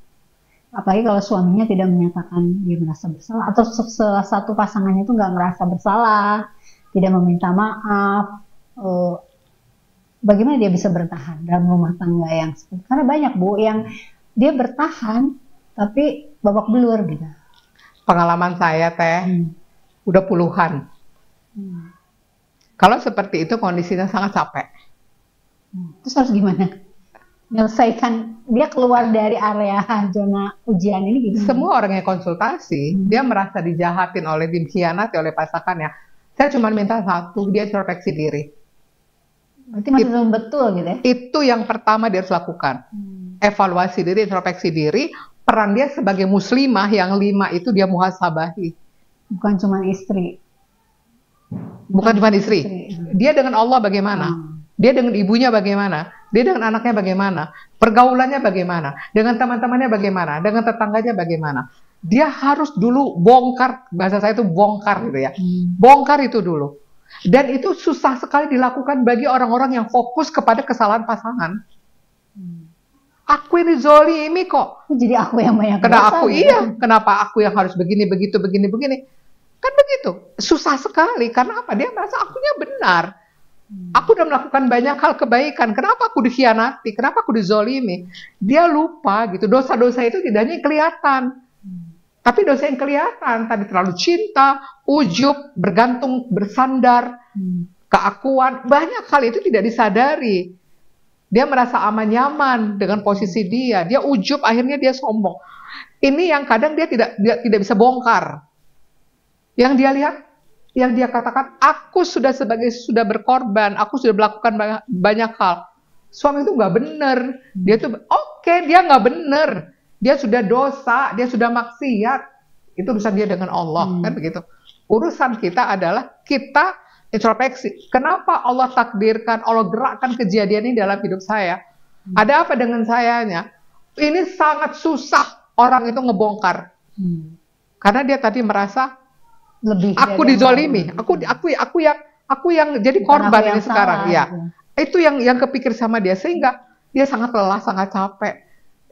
Apalagi kalau suaminya tidak menyatakan dia merasa bersalah, atau salah satu pasangannya itu nggak merasa bersalah, tidak meminta maaf. Bagaimana dia bisa bertahan dalam rumah tangga yang seperti? Karena banyak Bu yang dia bertahan tapi babak belur gitu. Pengalaman saya teh udah puluhan. Kalau seperti itu kondisinya sangat capek. Terus harus gimana? Menyelesaikan, dia keluar dari area zona ujian ini gitu. Semua orang yang konsultasi, dia merasa dijahatin oleh, dikhianati oleh pasangannya. Saya cuma minta satu, dia introspeksi diri. Berarti masih belum betul gitu ya? Itu yang pertama dia harus lakukan. Evaluasi diri, introspeksi diri. Peran dia sebagai muslimah yang 5 itu dia muhasabahi. Bukan cuma istri. Bukan cuma istri. Dia dengan Allah bagaimana? Dia dengan ibunya bagaimana? Dia dengan anaknya bagaimana? Pergaulannya bagaimana? Dengan teman-temannya bagaimana? Dengan tetangganya bagaimana? Dia harus dulu bongkar, bahasa saya itu bongkar gitu ya. Bongkar itu dulu. Dan itu susah sekali dilakukan bagi orang-orang yang fokus kepada kesalahan pasangan. Aku ini zolimi kok. Jadi aku yang banyak Kenapa dosa, aku gitu. iya? Kenapa aku yang harus begini begitu begini begini? Kan begitu. Susah sekali. Karena apa? Dia merasa akunya benar. Aku udah melakukan banyak hal kebaikan. Kenapa aku dikhianati? Kenapa aku dizolimi? Dia lupa gitu. Dosa-dosa itu tidak hanya kelihatan. Tapi dosa yang kelihatan tadi terlalu cinta, ujub, bergantung, bersandar, keakuan. Banyak hal itu tidak disadari. Dia merasa aman nyaman dengan posisi dia. Dia ujub, akhirnya dia sombong. Ini yang kadang dia tidak bisa bongkar. Yang dia lihat, yang dia katakan, aku sudah berkorban, aku sudah melakukan banyak hal. Suami itu nggak benar. Dia tuh dia nggak benar. Dia sudah dosa, dia sudah maksiat. Itu urusan dia dengan Allah, kan begitu. Urusan kita adalah kita introspeksi. Kenapa Allah takdirkan, Allah gerakkan kejadian ini dalam hidup saya? Ada apa dengan sayanya? Ini sangat susah orang itu ngebongkar. Karena dia tadi merasa Lebih aku dari dizolimi, yang aku yang jadi Bukan korban aku yang ini sekarang, salah, ya. gitu. Itu yang kepikir sama dia, sehingga dia sangat lelah, sangat capek.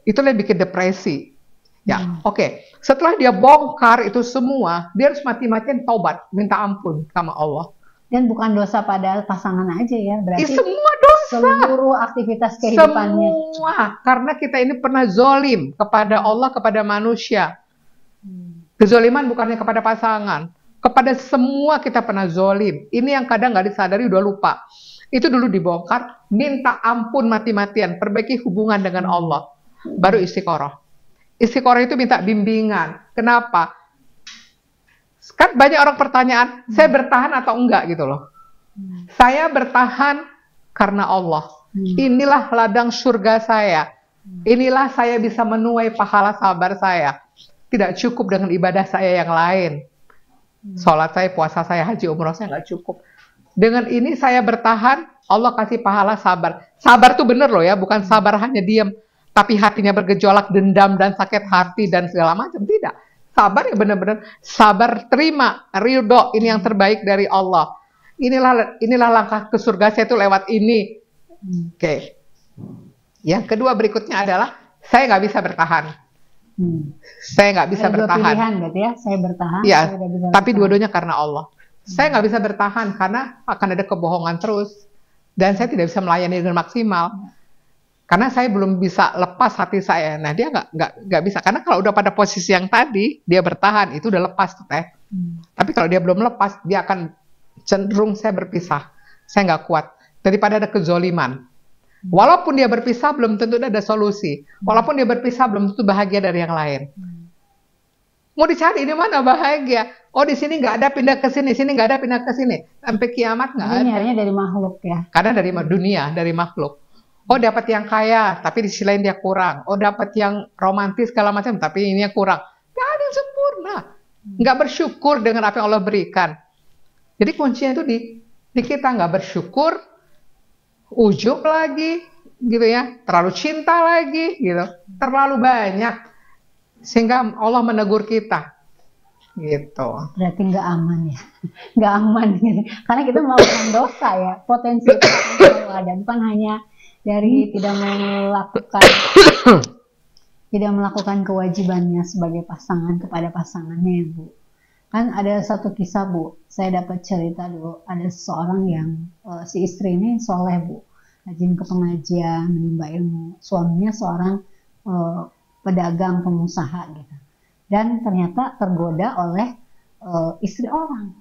Itulah yang bikin depresi. Ya, oke. Setelah dia bongkar itu semua, dia harus mati-matian taubat, minta ampun sama Allah. Dan bukan dosa pada pasangan aja ya, berarti Semua dosa. seluruh aktivitas kehidupannya. Semua. Karena kita ini pernah zolim kepada Allah, kepada manusia. Kezoliman bukannya kepada pasangan. Kepada semua kita pernah zolim. Ini yang kadang nggak disadari, udah lupa. Itu dulu dibongkar, minta ampun mati-matian, perbaiki hubungan dengan Allah. Baru istiqoroh. Istiqoroh itu minta bimbingan. Kenapa? Kan banyak orang pertanyaan, saya bertahan atau enggak gitu loh. Saya bertahan karena Allah. Inilah ladang surga saya. Inilah saya bisa menuai pahala sabar saya. Tidak cukup dengan ibadah saya yang lain. Sholat saya, puasa saya, haji, umroh saya nggak cukup. Dengan ini saya bertahan, Allah kasih pahala sabar. Sabar tuh bener loh ya, bukan sabar hanya diam. Tapi hatinya bergejolak, dendam dan sakit hati dan segala macam. Tidak. Sabar ya benar-benar sabar, terima, ridho, ini yang terbaik dari Allah. Inilah langkah ke surga saya itu lewat ini. Oke. Yang kedua berikutnya adalah saya nggak bisa bertahan. Saya nggak bisa bertahan. Pilihan berarti ya, saya bertahan. Ya, saya nggak bisa tapi bertahan. dua-duanya karena Allah. Saya nggak bisa bertahan karena akan ada kebohongan terus, dan saya tidak bisa melayani dengan maksimal. Karena saya belum bisa lepas hati saya. Nah, dia nggak bisa. Karena kalau udah pada posisi yang tadi, dia bertahan, itu udah lepas tuh teh. Tapi kalau dia belum lepas, dia akan cenderung saya berpisah. Saya nggak kuat. Daripada ada kezoliman. Walaupun dia berpisah, belum tentu ada solusi. Walaupun dia berpisah, belum tentu bahagia dari yang lain. Mau dicari di mana bahagia? Oh, di sini nggak ada, pindah ke sini. Sini nggak ada, pindah ke sini. Sampai kiamat nggak ada. Nyarinya dari makhluk ya. Karena dari dunia, dari makhluk. Oh, dapat yang kaya, tapi di sisi lain dia kurang. Oh, dapat yang romantis segala macam, tapi ini kurang. Gak ada yang sempurna. Nggak bersyukur dengan apa yang Allah berikan. Jadi kuncinya itu di kita nggak bersyukur, ujub lagi, gitu ya, terlalu cinta lagi, gitu, terlalu banyak, sehingga Allah menegur kita, gitu. Berarti nggak aman ya, nggak aman gitu. Karena kita melakukan dosa ya, potensi itu selalu ada, bukan hanya dari tidak melakukan kewajibannya sebagai pasangan kepada pasangannya ya Bu. Kan ada satu kisah Bu, saya dapat cerita dulu, ada seseorang yang si istri ini soleh Bu, rajin ke pengajian, menimba ilmu, suaminya seorang pedagang, pengusaha gitu, dan ternyata tergoda oleh istri orang.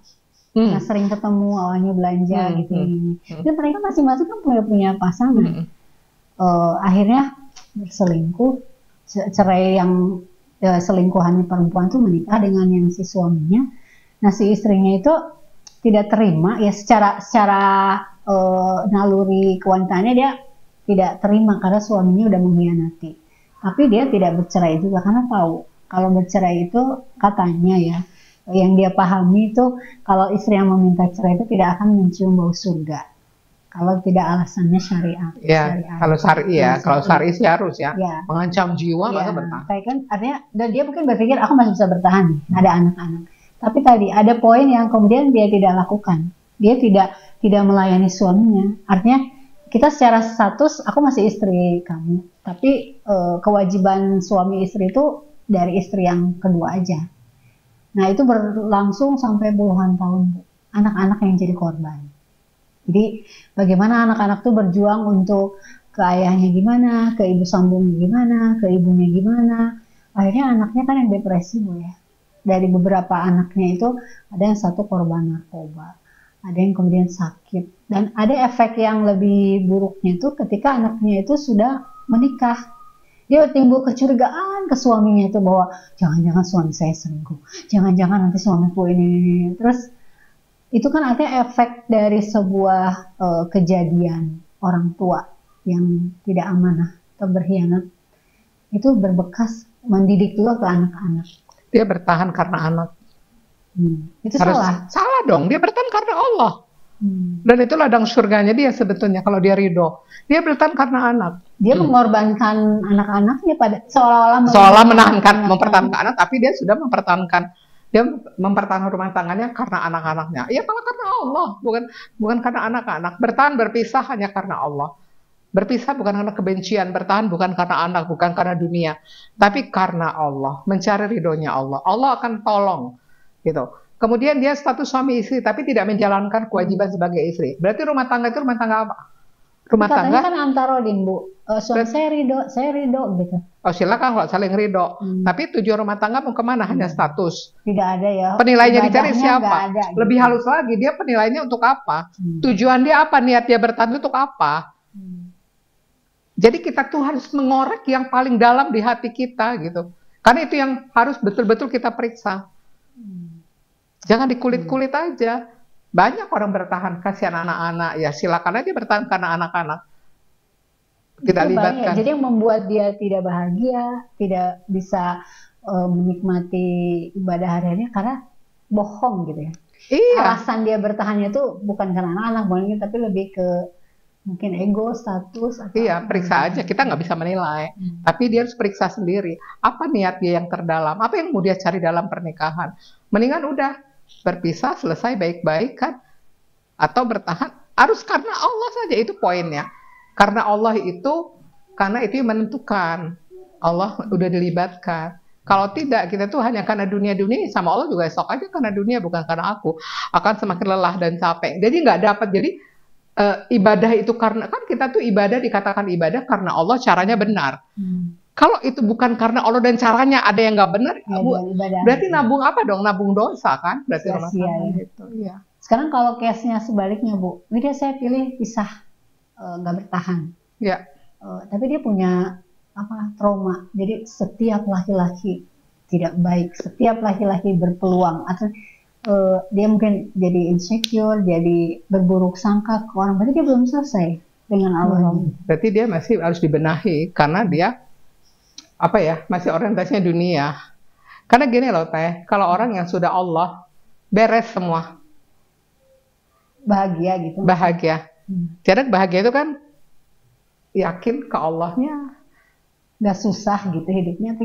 Nah, sering ketemu, awalnya belanja gitu ini. Dan mereka masing-masing kan punya pasangan. Akhirnya berselingkuh, cerai yang selingkuhannya perempuan tuh menikah dengan yang si suaminya. Nah, si istrinya itu tidak terima ya, secara naluri kewanitaannya dia tidak terima karena suaminya udah mengkhianati. Tapi dia tidak bercerai juga karena tahu kalau bercerai itu katanya ya, yang dia pahami itu kalau istri yang meminta cerai itu tidak akan mencium bau surga kalau tidak alasannya syariat. Ya, kalau syari ya, kalau syari sih harus ya, mengancam jiwa masa bertahan. Kayak kan artinya, dan dia mungkin berpikir aku masih bisa bertahan nih, ada anak-anak. Tapi tadi ada poin yang kemudian dia tidak lakukan, dia tidak melayani suaminya. Artinya kita secara status aku masih istri kamu, tapi kewajiban suami istri itu dari istri yang kedua aja. Nah itu berlangsung sampai puluhan tahun, Bu. Anak-anak yang jadi korban. Jadi bagaimana anak-anak tuh berjuang untuk ke ayahnya gimana, ke ibu sambungnya gimana, ke ibunya gimana. Akhirnya anaknya kan yang depresi, Bu ya. Dari beberapa anaknya itu ada yang satu korban narkoba, ada yang kemudian sakit, dan ada efek yang lebih buruknya itu ketika anaknya itu sudah menikah. Dia timbul kecurigaan ke suaminya itu bahwa jangan-jangan suami saya selingkuh, jangan-jangan nanti suamiku ini. Terus itu kan artinya efek dari sebuah kejadian orang tua yang tidak amanah atau berkhianat, itu berbekas mendidik juga ke anak-anak. Dia bertahan karena anak. Itu salah. Salah dong, dia bertahan karena Allah. Dan itu ladang surganya dia sebetulnya kalau dia ridho. Dia bertahan karena anak. Dia mengorbankan anak-anaknya pada seolah mempertahankan anak, tapi dia sudah mempertahankan rumah tangganya karena anak-anaknya. Iya, kalau karena Allah, bukan karena anak-anak. Bertahan berpisah hanya karena Allah. Berpisah bukan karena kebencian, bertahan bukan karena anak, bukan karena dunia, tapi karena Allah, mencari ridhonya Allah. Allah akan tolong, gitu. Kemudian dia status suami istri, tapi tidak menjalankan kewajiban sebagai istri. Berarti rumah tangga itu rumah tangga apa? Rumah tangga kan antarodin, Bu. Suami saya ridho gitu. Oh silakan kalau saling ridho. Tapi tujuan rumah tangga mau kemana? Hanya status. Tidak ada ya. Penilainya dicari siapa? Ada, lebih halus lagi, dia penilainya untuk apa? Tujuan dia apa? Niat dia bertahan untuk apa? Jadi kita tuh harus mengorek yang paling dalam di hati kita gitu. Karena itu yang harus betul-betul kita periksa. Jangan di kulit-kulit aja. Banyak orang bertahan, kasihan anak-anak. Ya silakan aja bertahan karena anak-anak. Kita libatkan. Jadi yang membuat dia tidak bahagia, tidak bisa menikmati ibadah hariannya karena bohong gitu ya. Iya. Alasan dia bertahannya itu bukan karena anak-anak, tapi lebih ke mungkin ego, status. Iya, periksa aja. Kita nggak bisa menilai. Tapi dia harus periksa sendiri. Apa niat dia yang terdalam? Apa yang mau dia cari dalam pernikahan? Mendingan udah berpisah, selesai baik-baik kan? Atau bertahan? Harus karena Allah saja, itu poinnya. Karena Allah itu, karena itu yang menentukan. Allah udah dilibatkan. Kalau tidak, kita tuh hanya karena dunia-dunia, sama Allah juga esok aja karena dunia, bukan karena aku. Akan semakin lelah dan capek. Jadi nggak dapat. Jadi ibadah itu karena, kan kita tuh ibadah dikatakan ibadah karena Allah, caranya benar. Kalau itu bukan karena Allah dan caranya ada yang nggak benar, berarti nabung apa dong? Nabung dosa kan? Berarti gitu. Iya. Sekarang kalau case-nya sebaliknya, Bu, ini dia saya pilih pisah, nggak bertahan. Ya. Tapi dia punya trauma. Jadi setiap laki-laki tidak baik, setiap laki-laki berpeluang atau dia mungkin jadi insecure, jadi berburuk sangka ke orang. Berarti dia belum selesai dengan Allah. Berarti dia masih harus dibenahi karena dia masih orientasinya dunia. Karena gini loh Teh, kalau orang yang sudah Allah beres semua, bahagia gitu. Bahagia. Jadi bahagia itu kan yakin ke Allahnya. Nggak susah gitu hidupnya,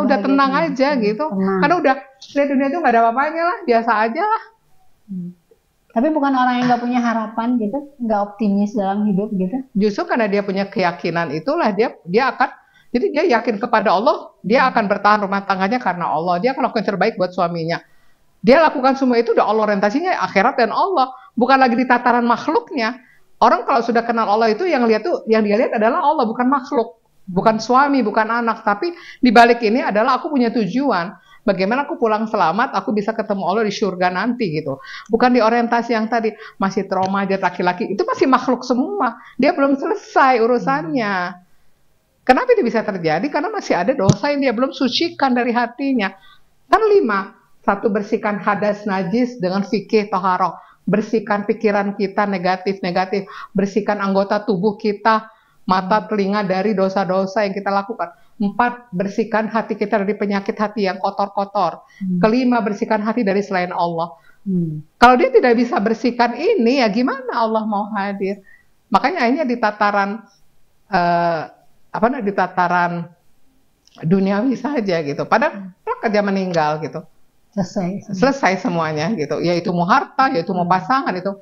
udah tenang aja gitu. Karena udah di dunia itu nggak ada apa-apanya lah, biasa aja lah. Tapi bukan orang yang nggak punya harapan gitu, nggak optimis dalam hidup gitu. Justru karena dia punya keyakinan itulah dia akan. Jadi dia yakin kepada Allah, dia akan bertahan rumah tangganya karena Allah. Dia akan lakukan terbaik buat suaminya. Dia lakukan semua itu udah Allah orientasinya akhirat dan Allah, bukan lagi di tataran makhluknya. Orang kalau sudah kenal Allah itu yang dia lihat adalah Allah, bukan makhluk, bukan suami, bukan anak. Tapi di balik ini adalah aku punya tujuan. Bagaimana aku pulang selamat, aku bisa ketemu Allah di surga nanti gitu. Bukan di orientasi yang tadi masih trauma aja laki-laki, itu masih makhluk semua. Dia belum selesai urusannya. Kenapa itu bisa terjadi? Karena masih ada dosa yang dia belum sucikan dari hatinya. Kan 5. 1, bersihkan hadas najis dengan fikih toharoh. Bersihkan pikiran kita negatif-negatif. Bersihkan anggota tubuh kita, mata, telinga dari dosa-dosa yang kita lakukan. 4, bersihkan hati kita dari penyakit hati yang kotor-kotor. 5, bersihkan hati dari selain Allah. Kalau dia tidak bisa bersihkan ini, ya gimana Allah mau hadir? Makanya akhirnya di tataran di tataran duniawi saja gitu. Padahal dia meninggal gitu. Selesai semuanya gitu. Yaitu mau harta, yaitu mau pasangan itu.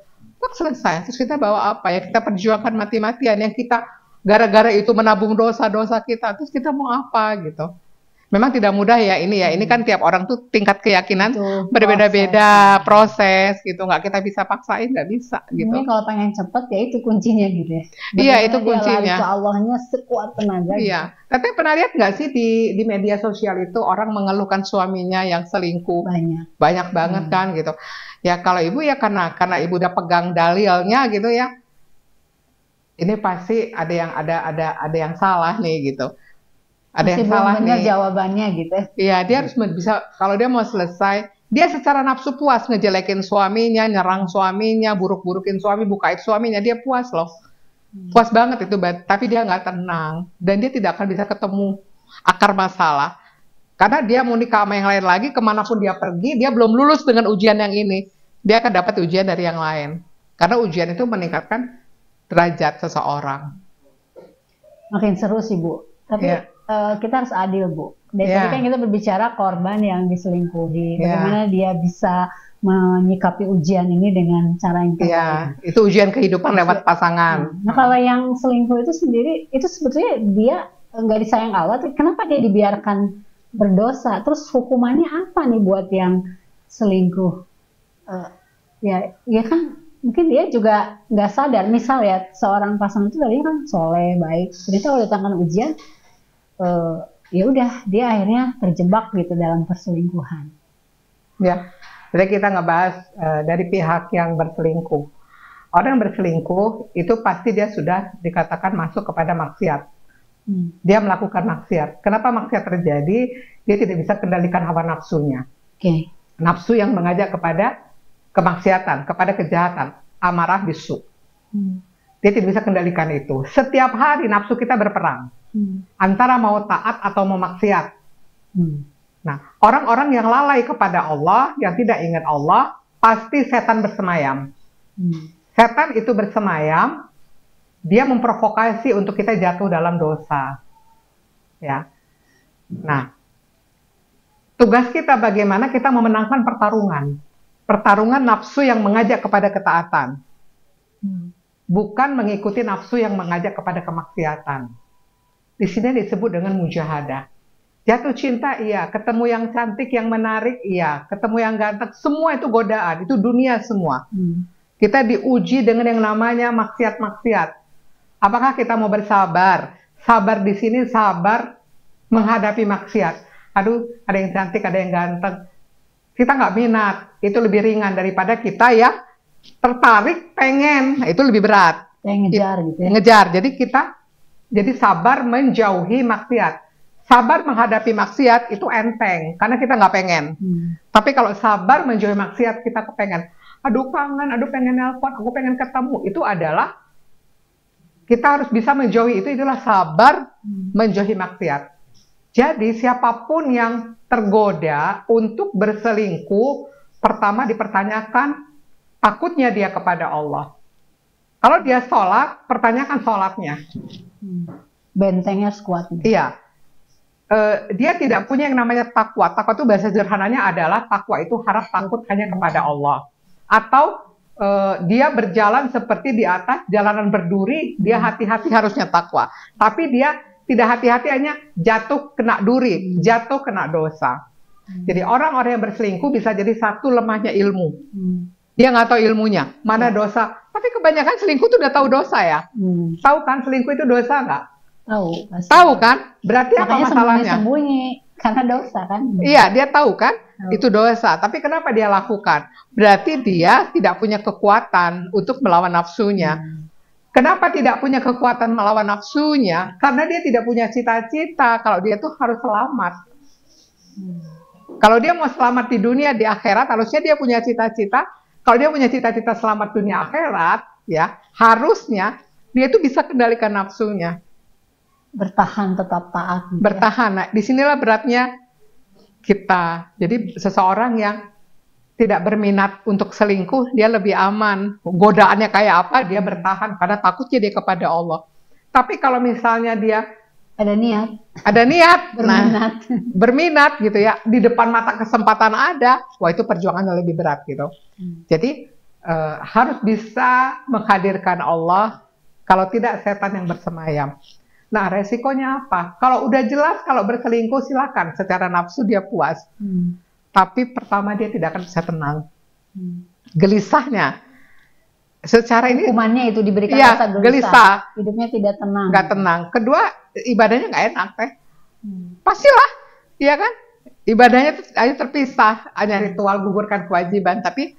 selesai. Terus kita bawa apa ya? Kita perjuangkan mati-matian yang kita gara-gara itu menabung dosa-dosa kita. Terus kita mau apa gitu? Memang tidak mudah ya ini ya. Ini kan tiap orang tuh tingkat keyakinan Itu berbeda-beda, proses gitu. Nggak kita bisa paksain, nggak bisa gitu. Mungkin kalau pengen cepet ya itu kuncinya gitu ya. Iya, Bagaimana itu dia kuncinya. lari ke Allahnya sekuat tenaga. Iya. Tapi pernah lihat nggak sih di media sosial itu orang mengeluhkan suaminya yang selingkuh? Banyak. Banyak banget kan gitu. Ya kalau ibu ya karena ibu udah pegang dalilnya gitu ya. Ini pasti ada yang salah nih gitu. Ada Masih yang belum salah benar nih. jawabannya gitu. Iya, dia harus bisa kalau dia mau selesai, dia secara nafsu puas ngejelekin suaminya, nyerang suaminya, buruk-burukin suami, buka aib suaminya, dia puas loh. Puas banget itu, tapi dia nggak tenang dan dia tidak akan bisa ketemu akar masalah. Karena dia mau nikah sama yang lain lagi, kemanapun dia pergi, dia belum lulus dengan ujian yang ini. Dia akan dapat ujian dari yang lain. Karena ujian itu meningkatkan derajat seseorang. Makin seru sih Bu. Tapi Iya. kita harus adil Bu. Dari Iya. tadi kan kita berbicara korban yang diselingkuhi. Iya. Bagaimana dia bisa menyikapi ujian ini dengan cara yang terbaik. Iya, itu ujian kehidupan lewat pasangan. Nah kalau yang selingkuh itu sendiri, itu sebetulnya dia nggak disayang Allah. Kenapa dia dibiarkan berdosa? Terus hukumannya apa nih buat yang selingkuh? Ya kan mungkin dia juga nggak sadar. Misal ya seorang pasangan itu tadinya kan soleh, baik. Ternyata kalau datangkan ujian, ya udah dia akhirnya terjebak gitu dalam perselingkuhan. Ya, jadi kita ngebahas dari pihak yang berselingkuh. Orang yang berselingkuh itu pasti dia sudah dikatakan masuk kepada maksiat. Dia melakukan maksiat. Kenapa maksiat terjadi? Dia tidak bisa kendalikan hawa nafsunya. Oke. Nafsu yang mengajak kepada kemaksiatan, kepada kejahatan, amarah bisu. Dia tidak bisa kendalikan itu. Setiap hari nafsu kita berperang. Antara mau taat atau mau maksiat. Nah, orang-orang yang lalai kepada Allah, yang tidak ingat Allah, pasti setan bersemayam. Setan itu bersemayam, dia memprovokasi untuk kita jatuh dalam dosa. Ya. Nah, tugas kita bagaimana kita memenangkan pertarungan. Pertarungan nafsu yang mengajak kepada ketaatan. Bukan mengikuti nafsu yang mengajak kepada kemaksiatan. Di sini disebut dengan mujahadah. Jatuh cinta, iya. Ketemu yang cantik, yang menarik, iya. Ketemu yang ganteng, semua itu godaan. Itu dunia semua. Kita diuji dengan yang namanya maksiat-maksiat. Apakah kita mau bersabar? Sabar di sini, sabar menghadapi maksiat. Aduh, ada yang cantik, ada yang ganteng. Kita nggak minat. Itu lebih ringan daripada kita ya tertarik, pengen. Nah, itu lebih berat. Yang ngejar gitu ya. Ngejar. Jadi sabar menjauhi maksiat. Sabar menghadapi maksiat itu enteng, karena kita nggak pengen. Tapi kalau sabar menjauhi maksiat, kita kepengen. Aduh kangen, aduh pengen nelpon, aku pengen ketemu. Itu adalah, kita harus bisa menjauhi itu, itulah sabar menjauhi maksiat. Jadi siapapun yang tergoda untuk berselingkuh, pertama dipertanyakan takutnya dia kepada Allah. Kalau dia sholat, pertanyakan sholatnya. Bentengnya harus kuat. Iya. Dia tidak punya yang namanya takwa. Takwa itu bahasa sederhananya adalah takwa itu harap takut hanya kepada Allah. Atau dia berjalan seperti di atas jalanan berduri, dia hati-hati harusnya takwa. Tapi dia tidak hati-hati, hanya jatuh kena duri, jatuh kena dosa. Jadi orang-orang yang berselingkuh bisa jadi satu lemahnya ilmu. Dia nggak tahu ilmunya, mana dosa. Tapi kebanyakan selingkuh itu udah tahu dosa ya. Tahu kan selingkuh itu dosa nggak? Tahu. Tahu kan? Berarti apa Makanya masalahnya? sembunyi karena dosa kan? Iya, dia tahu kan? Itu dosa. Tapi kenapa dia lakukan? Berarti dia tidak punya kekuatan untuk melawan nafsunya. Kenapa tidak punya kekuatan melawan nafsunya? Karena dia tidak punya cita-cita. Kalau dia tuh harus selamat. Kalau dia mau selamat di dunia, di akhirat, harusnya dia punya cita-cita. Kalau dia punya cita-cita selamat dunia akhirat, ya harusnya dia itu bisa kendalikan nafsunya. Bertahan, tetap taat. Gitu bertahan. Nah, disinilah beratnya kita. Jadi seseorang yang tidak berminat untuk selingkuh, dia lebih aman. Godaannya kayak apa, dia bertahan karena takutnya dia kepada Allah. Tapi kalau misalnya dia ada niat, berminat, berminat gitu ya, di depan mata kesempatan ada, wah itu perjuangannya lebih berat gitu. Jadi harus bisa menghadirkan Allah. Kalau tidak, setan yang bersemayam. Nah, resikonya apa? Kalau udah jelas kalau berselingkuh, silakan. Secara nafsu dia puas. Tapi pertama dia tidak akan bisa tenang. Gelisahnya. Secara ini hukumannya itu diberikan iya, rasa gelisah. Hidupnya tidak tenang. Nggak tenang. Kedua, ibadahnya nggak enak, teh. Pastilah, iya kan? Ibadahnya hanya terpisah, hanya ritual gugurkan kewajiban, tapi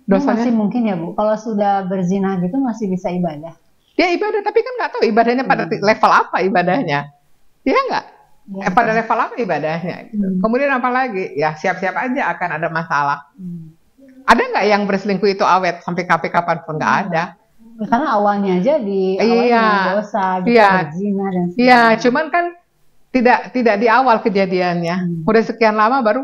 dosanya masih mungkin ya Bu, kalau sudah berzina gitu masih bisa ibadah. Dia ibadah, tapi kan nggak tahu ibadahnya pada level apa ibadahnya. Dia nggak. Pada level apa ibadahnya. Kemudian apa lagi? Ya siap-siap aja akan ada masalah. Ada nggak yang berselingkuh itu awet sampai kapanpun? Nggak ada. Karena awalnya aja diawali dengan dosa, gitu, berzina dan sebagainya. Iya, cuman kan tidak di awal kejadiannya. Udah sekian lama baru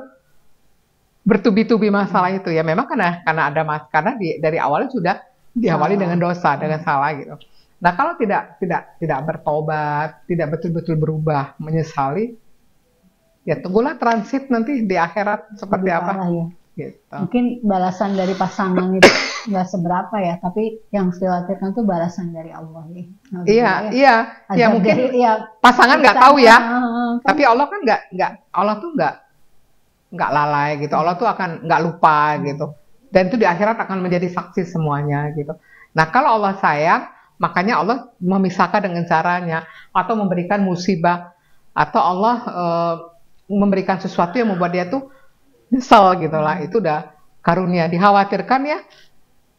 bertubi-tubi masalah itu. Ya memang karena ada karena dari awalnya sudah diawali dengan dosa, dengan salah gitu. Nah kalau tidak bertobat, tidak betul-betul berubah, menyesali, ya tunggulah transit nanti di akhirat seperti apa. Ya. Gitu. Mungkin balasan dari pasangan itu nggak seberapa ya, tapi yang dikhawatirkan tuh balasan dari Allah ya. Iya, mungkin pasangan nggak tahu ya, tapi Allah kan Allah tuh nggak lalai gitu, Allah tuh akan nggak lupa gitu, dan itu di akhirat akan menjadi saksi semuanya gitu. Nah kalau Allah sayang, makanya Allah memisahkan dengan caranya, atau memberikan musibah, atau Allah memberikan sesuatu yang membuat dia tuh nyesel gitu lah. Itu udah karunia. Dikhawatirkan ya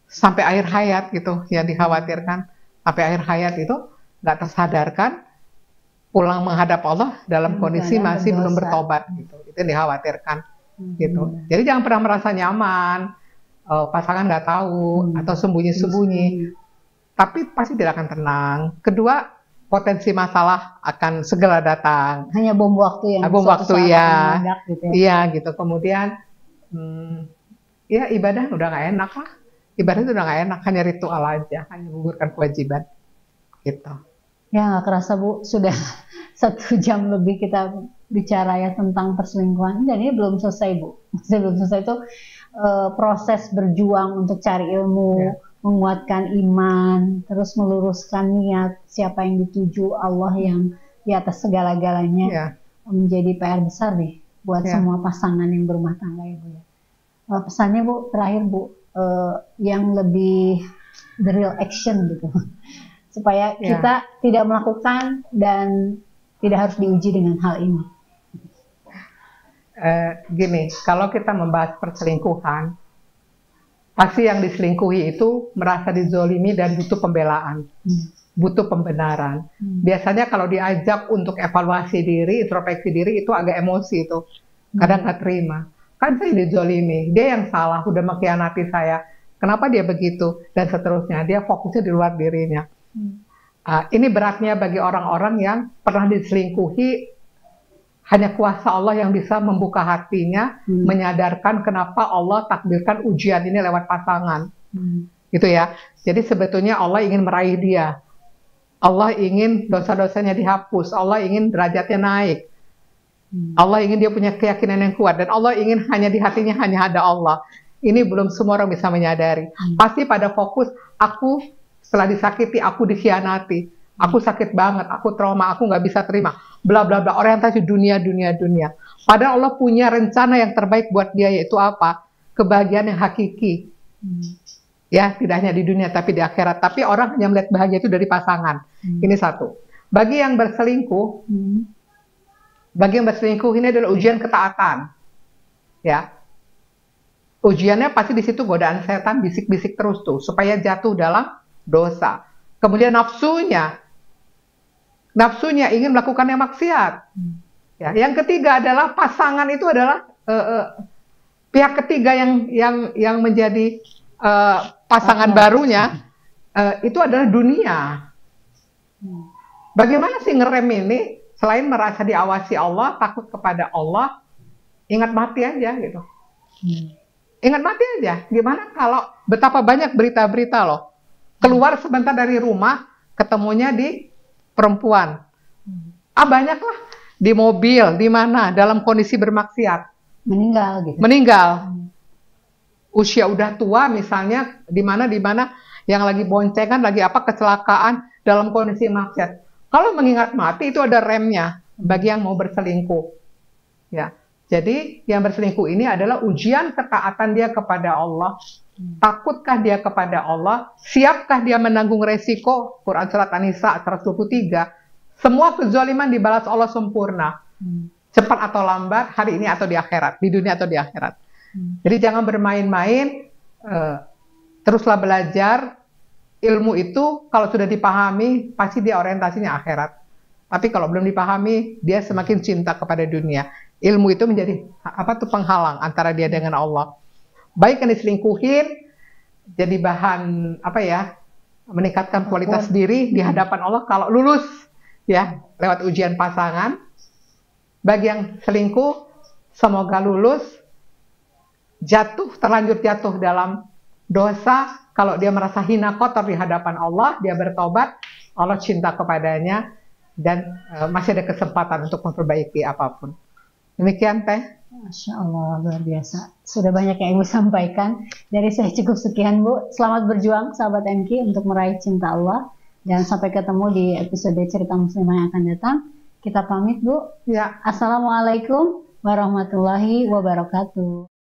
sampai akhir hayat gitu, yang dikhawatirkan sampai akhir hayat itu nggak tersadarkan, pulang menghadap Allah dalam kondisi masih belum bertobat gitu. Itu yang dikhawatirkan gitu. Jadi jangan pernah merasa nyaman, pasangan nggak tahu atau sembunyi-sembunyi. Tapi pasti tidak akan tenang. Kedua, potensi masalah akan segera datang. Hanya bom waktu yang bom waktu ya. Gitu ya. Iya gitu. Kemudian ya ibadah udah nggak enak lah. Ibadah itu udah nggak enak, hanya ritual aja, hanya menggugurkan kewajiban. Gitu. Ya nggak kerasa Bu, sudah 1 jam lebih kita bicara ya tentang perselingkuhan. Dan ini belum selesai Bu. Belum selesai itu proses berjuang untuk cari ilmu. Menguatkan iman, terus meluruskan niat, siapa yang dituju, Allah yang di atas segala-galanya, menjadi PR besar nih buat semua pasangan yang berumah tangga ya Bu ya. Pesannya Bu, terakhir Bu, yang lebih the real action gitu, supaya kita tidak melakukan dan tidak harus diuji dengan hal ini. Gini, kalau kita membahas perselingkuhan, pasti yang diselingkuhi itu merasa dizolimi dan butuh pembelaan, butuh pembenaran. Biasanya kalau diajak untuk evaluasi diri, introspeksi diri, itu agak emosi itu. Kadang nggak terima. Kan saya dizolimi, dia yang salah, udah mengkhianati saya. Kenapa dia begitu? Dan seterusnya, dia fokusnya di luar dirinya. Ini beratnya bagi orang-orang yang pernah diselingkuhi. Hanya kuasa Allah yang bisa membuka hatinya, menyadarkan kenapa Allah takdirkan ujian ini lewat pasangan. Gitu ya. Jadi sebetulnya Allah ingin meraih dia. Allah ingin dosa-dosanya dihapus. Allah ingin derajatnya naik. Allah ingin dia punya keyakinan yang kuat. Dan Allah ingin hanya di hatinya hanya ada Allah. Ini belum semua orang bisa menyadari. Pasti pada fokus, aku setelah disakiti, aku dikhianati. Aku sakit banget, aku trauma, aku nggak bisa terima, bla bla bla, orientasi dunia. Padahal Allah punya rencana yang terbaik buat dia, yaitu apa? Kebahagiaan yang hakiki. Ya, tidak hanya di dunia tapi di akhirat. Tapi orang hanya melihat bahagia itu dari pasangan. Ini satu. Bagi yang berselingkuh, ini adalah ujian ketaatan. Ya, ujiannya pasti di situ godaan setan, bisik-bisik terus tuh, supaya jatuh dalam dosa. Kemudian nafsunya ingin melakukan yang maksiat. Ya, yang ketiga adalah pasangan itu adalah pihak ketiga yang menjadi pasangan barunya, itu adalah dunia. Bagaimana sih ngerem ini? Selain merasa diawasi Allah, takut kepada Allah, ingat mati aja gitu. Ingat mati aja. Gimana kalau betapa banyak berita-berita loh, keluar sebentar dari rumah, ketemunya di perempuan. Banyak lah. Di mobil, di mana, dalam kondisi bermaksiat. Meninggal gitu. Meninggal. usia udah tua misalnya, di mana yang lagi boncengan, lagi apa kecelakaan dalam kondisi maksiat. Kalau mengingat mati itu ada remnya bagi yang mau berselingkuh. Ya. Jadi yang berselingkuh ini adalah ujian ketaatan dia kepada Allah. Takutkah dia kepada Allah? Siapkah dia menanggung resiko? Quran Surat An-Nisa 123. Semua kezaliman dibalas Allah sempurna. Cepat atau lambat, hari ini atau di akhirat. Di dunia atau di akhirat. Jadi jangan bermain-main. Teruslah belajar. Ilmu itu kalau sudah dipahami, pasti dia orientasinya akhirat. Tapi kalau belum dipahami, dia semakin cinta kepada dunia. Ilmu itu menjadi penghalang antara dia dengan Allah. Baik yang diselingkuhin, jadi bahan meningkatkan kualitas diri di hadapan Allah kalau lulus ya lewat ujian pasangan. Bagi yang selingkuh, semoga lulus, terlanjur jatuh dalam dosa. Kalau dia merasa hina kotor di hadapan Allah, dia bertobat, Allah cinta kepadanya dan masih ada kesempatan untuk memperbaiki apapun. Demikian Teh. Masya Allah, luar biasa. Sudah banyak yang Ibu sampaikan. Dari saya cukup sekian Bu. Selamat berjuang sahabat MK untuk meraih cinta Allah. Dan sampai ketemu di episode Cerita Muslimah yang akan datang. Kita pamit Bu. Ya. Assalamualaikum warahmatullahi wabarakatuh.